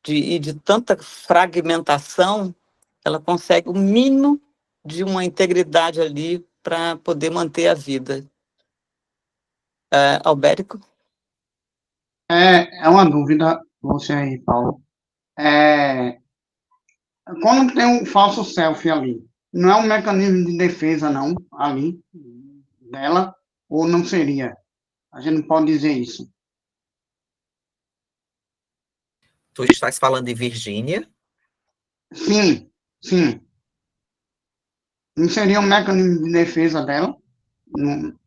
e de tanta fragmentação, ela consegue o mínimo de uma integridade ali para poder manter a vida. Albérico? É uma dúvida, você aí, Paulo. É, quando tem um falso selfie ali, não é um mecanismo de defesa, não, ali, dela, ou não seria? A gente não pode dizer isso. Tu estás falando de Virgínia? Sim, sim. Não seria um mecanismo de defesa dela? Não,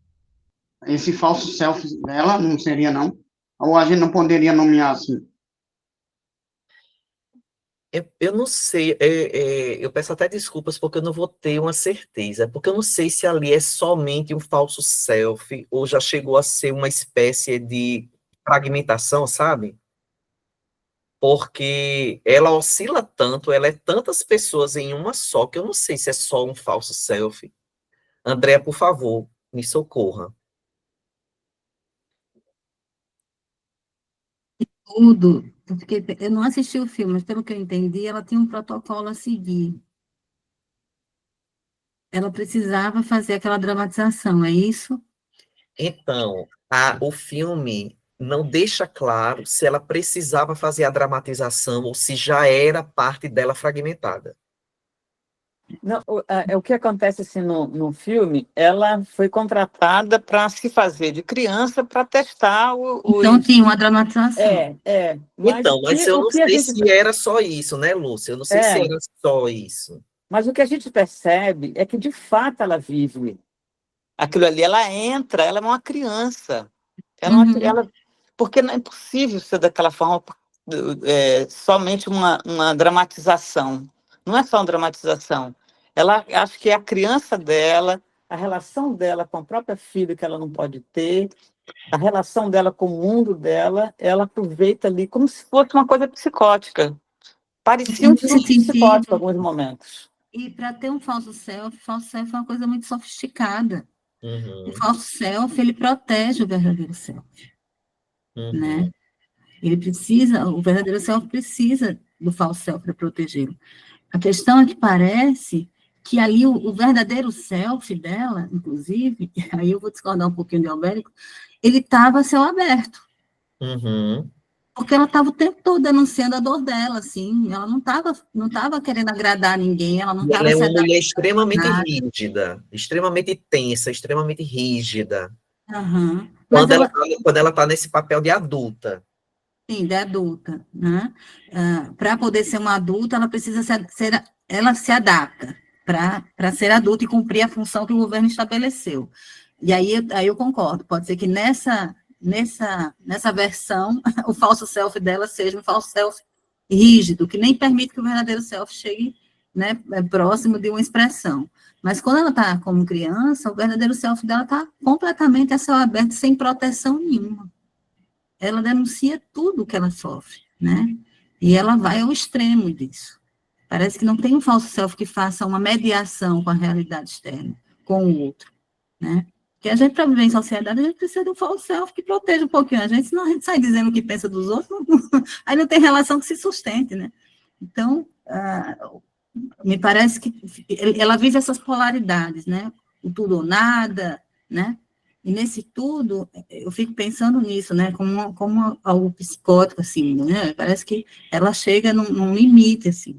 esse falso selfie dela não seria, não? Ou a gente não poderia nomear assim? Eu não sei, eu peço até desculpas porque eu não vou ter uma certeza, porque eu não sei se ali é somente um falso selfie ou já chegou a ser uma espécie de fragmentação, sabe? Porque ela oscila tanto, ela é tantas pessoas em uma só, que eu não sei se é só um falso selfie. André, por favor, me socorra. Tudo, porque eu não assisti o filme, mas pelo que eu entendi, ela tinha um protocolo a seguir. Ela precisava fazer aquela dramatização, é isso? Então, o filme não deixa claro se ela precisava fazer a dramatização ou se já era parte dela fragmentada. Não, o que acontece assim, no filme, ela foi contratada para se fazer de criança para testar Então, os. tinha uma dramatização. Mas Então, mas eu o não que a sei gente. se era só isso, né, Lúcia? Eu não sei se É, era só isso. mas o que a gente percebe é que, de fato, ela vive aquilo ali, ela entra, ela é uma criança. Uhum. Porque não é impossível ser daquela forma, somente uma dramatização. Não é só uma dramatização. Ela acho que é a criança dela, a relação dela com a própria filha que ela não pode ter, a relação dela com o mundo dela, ela aproveita ali como se fosse uma coisa psicótica. Parecia um Nesse surto psicótico em sentido, alguns momentos. e para ter um falso self é uma coisa muito sofisticada. O Uhum, falso self, ele protege o verdadeiro self, uhum. né? O verdadeiro self precisa do falso self para protegê-lo. A questão é que parece que ali o verdadeiro self dela, inclusive, aí eu vou discordar um pouquinho de Albérico, ele estava a céu aberto, Uhum. porque ela estava o tempo todo denunciando a dor dela, assim, ela não tava querendo agradar ninguém, ela não E ela estava é se uma mulher adaptando a extremamente nada. rígida, extremamente tensa, extremamente rígida, Aham. Mas ela, quando ela tá nesse papel de adulta. sim, de adulta, né? Para poder ser uma adulta, ela precisa ela se adapta para ser adulta e cumprir a função que o governo estabeleceu. E aí eu concordo, pode ser que nessa versão, o falso self dela seja um falso self rígido, que nem permite que o verdadeiro self chegue, né, próximo de uma expressão. Mas quando ela está como criança, o verdadeiro self dela está completamente a céu aberto, sem proteção nenhuma. Ela denuncia tudo que ela sofre, né? E ela vai ao extremo disso. Parece que não tem um falso self que faça uma mediação com a realidade externa, com o outro, né? Porque a gente, para viver em sociedade, a gente precisa de um falso self que proteja um pouquinho a gente, senão a gente sai dizendo o que pensa dos outros, aí não tem relação que se sustente, né? Então, me parece que ela vive essas polaridades, né? O tudo ou nada, né? E nesse tudo, eu fico pensando nisso, né? Como algo psicótico, assim, né? Parece que ela chega num limite, assim,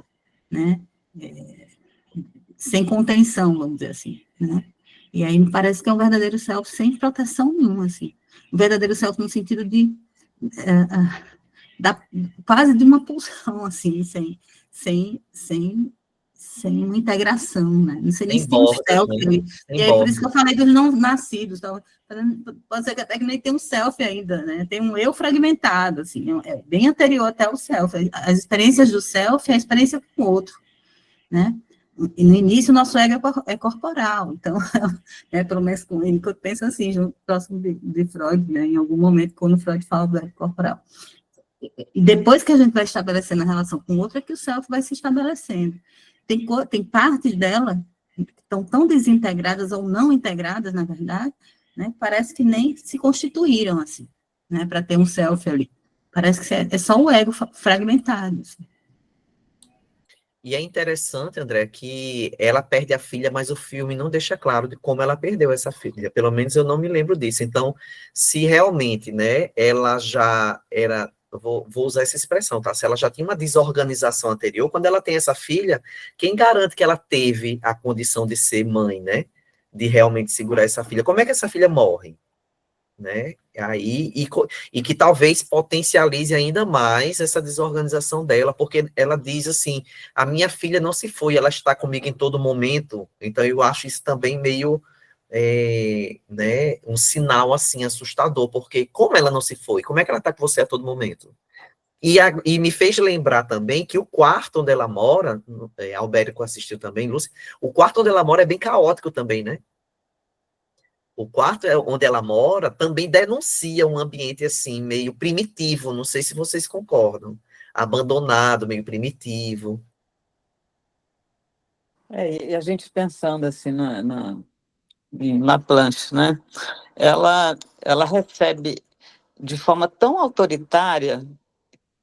né? Sem contenção, vamos dizer assim, né? E aí me parece que é um verdadeiro self sem proteção nenhuma, assim. Um verdadeiro self no sentido de da, quase de uma pulsão, assim, sem uma integração, né? Não sei nem Tem se tem um bordas, selfie né? ali. E Tem aí, por isso que bordas. eu falei dos não nascidos, tá? Pode ser que até que nem tem um selfie ainda, né? Tem um eu fragmentado, assim, é bem anterior até ao selfie. As experiências do selfie é a experiência com o outro, né? E no início, o nosso ego é corporal, então, pelo menos comigo, eu penso assim, próximo de Freud, né, em algum momento, quando Freud fala do ego corporal. E depois que a gente vai estabelecendo a relação com o outro, é que o self vai se estabelecendo. Tem partes dela que estão tão desintegradas ou não integradas, na verdade, né, parece que nem se constituíram, assim, né, para ter um self ali. Parece que é só o ego fragmentado, assim. E é interessante, André, que ela perde a filha, mas o filme não deixa claro de como ela perdeu essa filha. Pelo menos eu não me lembro disso. Então, se realmente, né, ela já era, vou usar essa expressão, tá? Se ela já tinha uma desorganização anterior, quando ela tem essa filha, quem garante que ela teve a condição de ser mãe, né? De realmente segurar essa filha? Como é que essa filha morre? Né? Aí, e que talvez potencialize ainda mais essa desorganização dela, porque ela diz assim, a minha filha não se foi, ela está comigo em todo momento, então eu acho isso também meio, né, um sinal assim assustador, porque como ela não se foi, como é que ela está com você a todo momento? E me fez lembrar também que o quarto onde ela mora, Albérico assistiu também, Lúcia, o quarto onde ela mora é bem caótico também, né? O quarto onde ela mora também denuncia um ambiente assim, meio primitivo. Não sei se vocês concordam. Abandonado, meio primitivo. E a gente pensando assim em Laplanche, né? Ela recebe de forma tão autoritária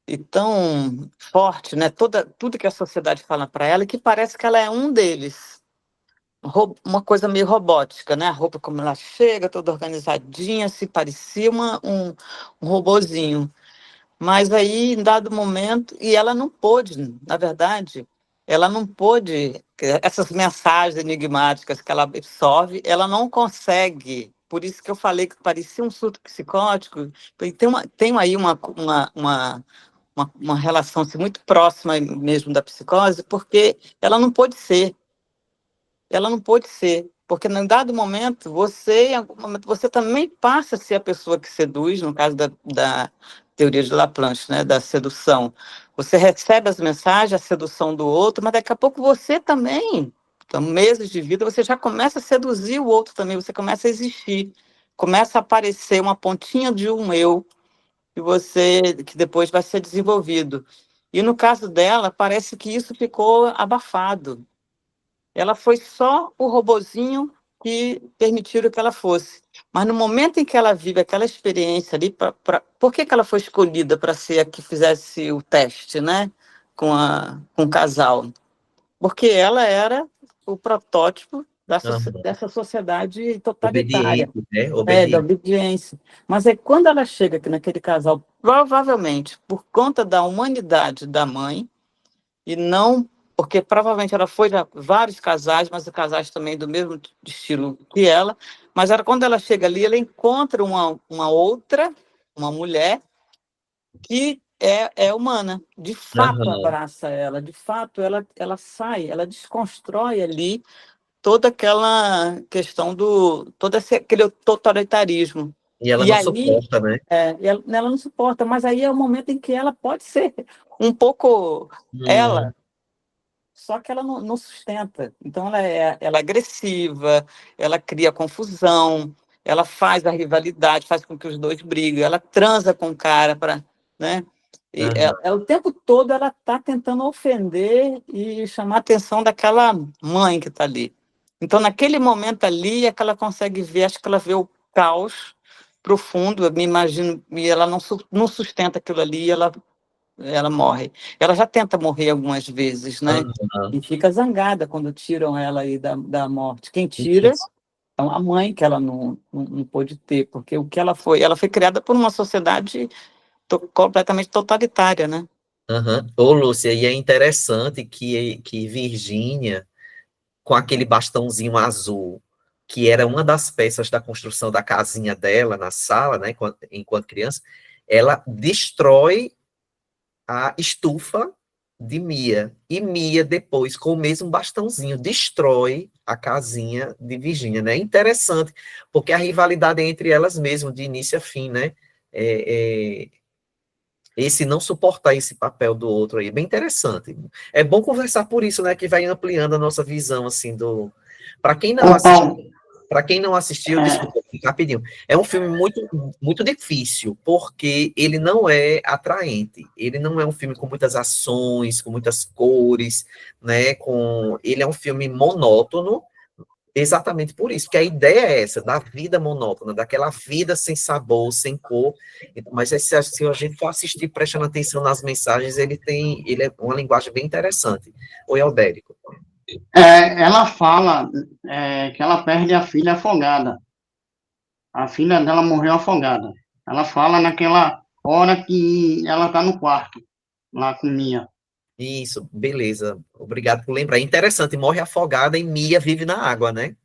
e tão forte, né? Tudo que a sociedade fala para ela, que parece que ela é um deles. Uma coisa meio robótica, né? A roupa como ela chega, toda organizadinha, se parecia um robozinho. Mas aí, em dado momento, e ela não pôde, na verdade, ela não pôde, essas mensagens enigmáticas que ela absorve, ela não consegue. Por isso que eu falei que parecia um surto psicótico. Tem aí uma relação assim, muito próxima mesmo da psicose, porque ela não pôde ser. Ela não pôde ser. Porque, em dado momento, em algum momento, você também passa a ser a pessoa que seduz, no caso da teoria de Laplanche, né, da sedução. Você recebe as mensagens, a sedução do outro, mas daqui a pouco você também, então, meses de vida, você já começa a seduzir o outro também, você começa a existir, começa a aparecer uma pontinha de um eu que depois vai ser desenvolvido. E no caso dela, parece que isso ficou abafado. Ela foi só o robozinho que permitiram que ela fosse. Mas no momento em que ela vive aquela experiência ali, por que ela foi escolhida para ser a que fizesse o teste, né? Com o casal? Porque ela era o protótipo Aham. dessa sociedade totalitária, Obediente, né? da Obediente. obediência. Mas é quando ela chega aqui naquele casal, provavelmente por conta da humanidade da mãe, e não porque provavelmente ela foi a vários casais, mas casais também do mesmo estilo que ela, mas quando ela chega ali, ela encontra uma outra, uma mulher, que é humana, de fato Aham. abraça ela, de fato ela sai, ela desconstrói ali toda aquela questão todo aquele totalitarismo. E ela E não aí, suporta, né? ela não suporta, mas aí é o momento em que ela pode ser um pouco ela, Hum, só que ela não sustenta. Então, ela é agressiva, ela cria confusão, ela faz a rivalidade, faz com que os dois briguem, ela transa com o cara para, né? E aham. o tempo todo ela está tentando ofender e chamar a atenção daquela mãe que está ali. Então, naquele momento ali, é que ela consegue ver, acho que ela vê o caos profundo, eu me imagino, e ela não sustenta aquilo ali, ela morre. Ela já tenta morrer algumas vezes, né? Aham. E fica zangada quando tiram ela aí da morte. Quem tira é a mãe que ela não pôde ter, porque o que ela foi criada por uma sociedade completamente totalitária, né? Aham. Ô, Lúcia, e é interessante que Virgínia, com aquele bastãozinho azul, que era uma das peças da construção da casinha dela na sala, né, enquanto criança, ela destrói a estufa de Mia. E Mia, depois, com o mesmo bastãozinho, destrói a casinha de Virgínia, né? Interessante, porque a rivalidade é entre elas mesmo, de início a fim, né? É, esse não suportar esse papel do outro aí, bem interessante. É bom conversar por isso, né, que vai ampliando a nossa visão, assim, para quem não Ô, assistiu, Paulo, para quem não assistiu, é, desculpa, rapidinho, é um filme muito difícil, porque ele não é atraente, ele não é um filme com muitas ações, com muitas cores, né, ele é um filme monótono, exatamente por isso, que a ideia é essa, da vida monótona, daquela vida sem sabor, sem cor, mas se a gente for assistir prestando atenção nas mensagens, ele é uma linguagem bem interessante. Oi, Aldérico. ela fala que ela perde a filha afogada. A filha dela morreu afogada. Ela fala naquela hora que ela está no quarto, lá com Mia. Isso, beleza, obrigado por lembrar. Interessante, morre afogada e Mia vive na água, né?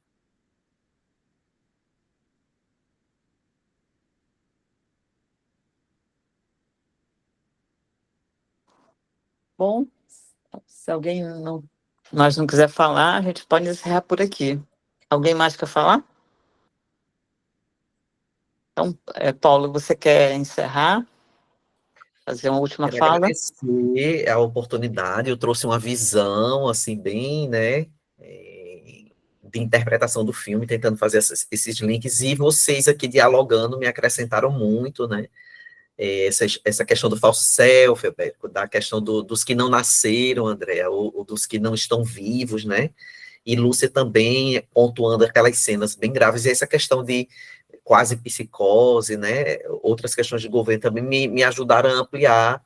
Bom, se alguém não, nós não quiser falar, a gente pode encerrar por aqui. Alguém mais quer falar? Então, Paulo, você quer encerrar? Fazer uma última Quero fala? agradecer a oportunidade, eu trouxe uma visão, assim, bem, né, de interpretação do filme, tentando fazer esses links, e vocês aqui dialogando me acrescentaram muito, né, essa questão do falso self, da questão dos que não nasceram, André, ou dos que não estão vivos, né, e Lúcia também pontuando aquelas cenas bem graves, e essa questão de quase psicose, né, outras questões de governo também me ajudaram a ampliar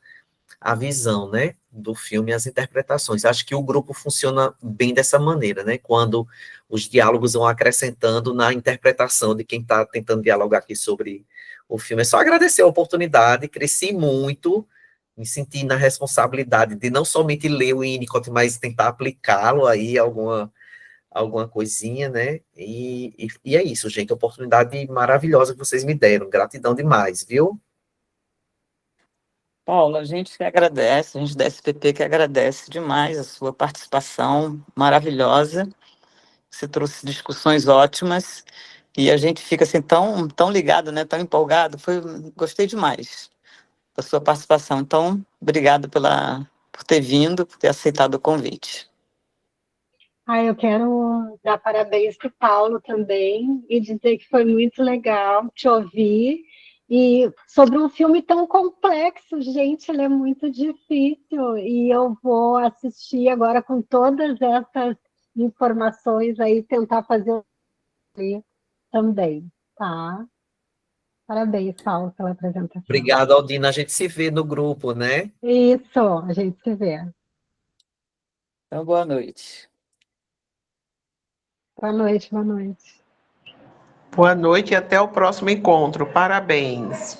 a visão, né, do filme e as interpretações. Acho que o grupo funciona bem dessa maneira, né, quando os diálogos vão acrescentando na interpretação de quem está tentando dialogar aqui sobre o filme. É só agradecer a oportunidade, cresci muito, me senti na responsabilidade de não somente ler o Winnicott, mas tentar aplicá-lo aí alguma coisinha, né, e é isso, gente, oportunidade maravilhosa que vocês me deram, gratidão demais, viu? Paulo, a gente que agradece, a gente da SPP que agradece demais a sua participação maravilhosa. Você trouxe discussões ótimas e a gente fica assim tão ligado, né, tão empolgado. Gostei demais da sua participação. Então, obrigado por ter vindo, por ter aceitado o convite. Eu quero dar parabéns para o Paulo também e dizer que foi muito legal te ouvir. E sobre um filme tão complexo, gente, ele é muito difícil. E eu vou assistir agora com todas essas informações aí, tentar fazer o também, tá? Parabéns, Paulo, pela apresentação. Obrigado, Aldina, a gente se vê no grupo, né? Isso, a gente se vê. Então, boa noite. Boa noite, boa noite. Boa noite e até o próximo encontro. Parabéns.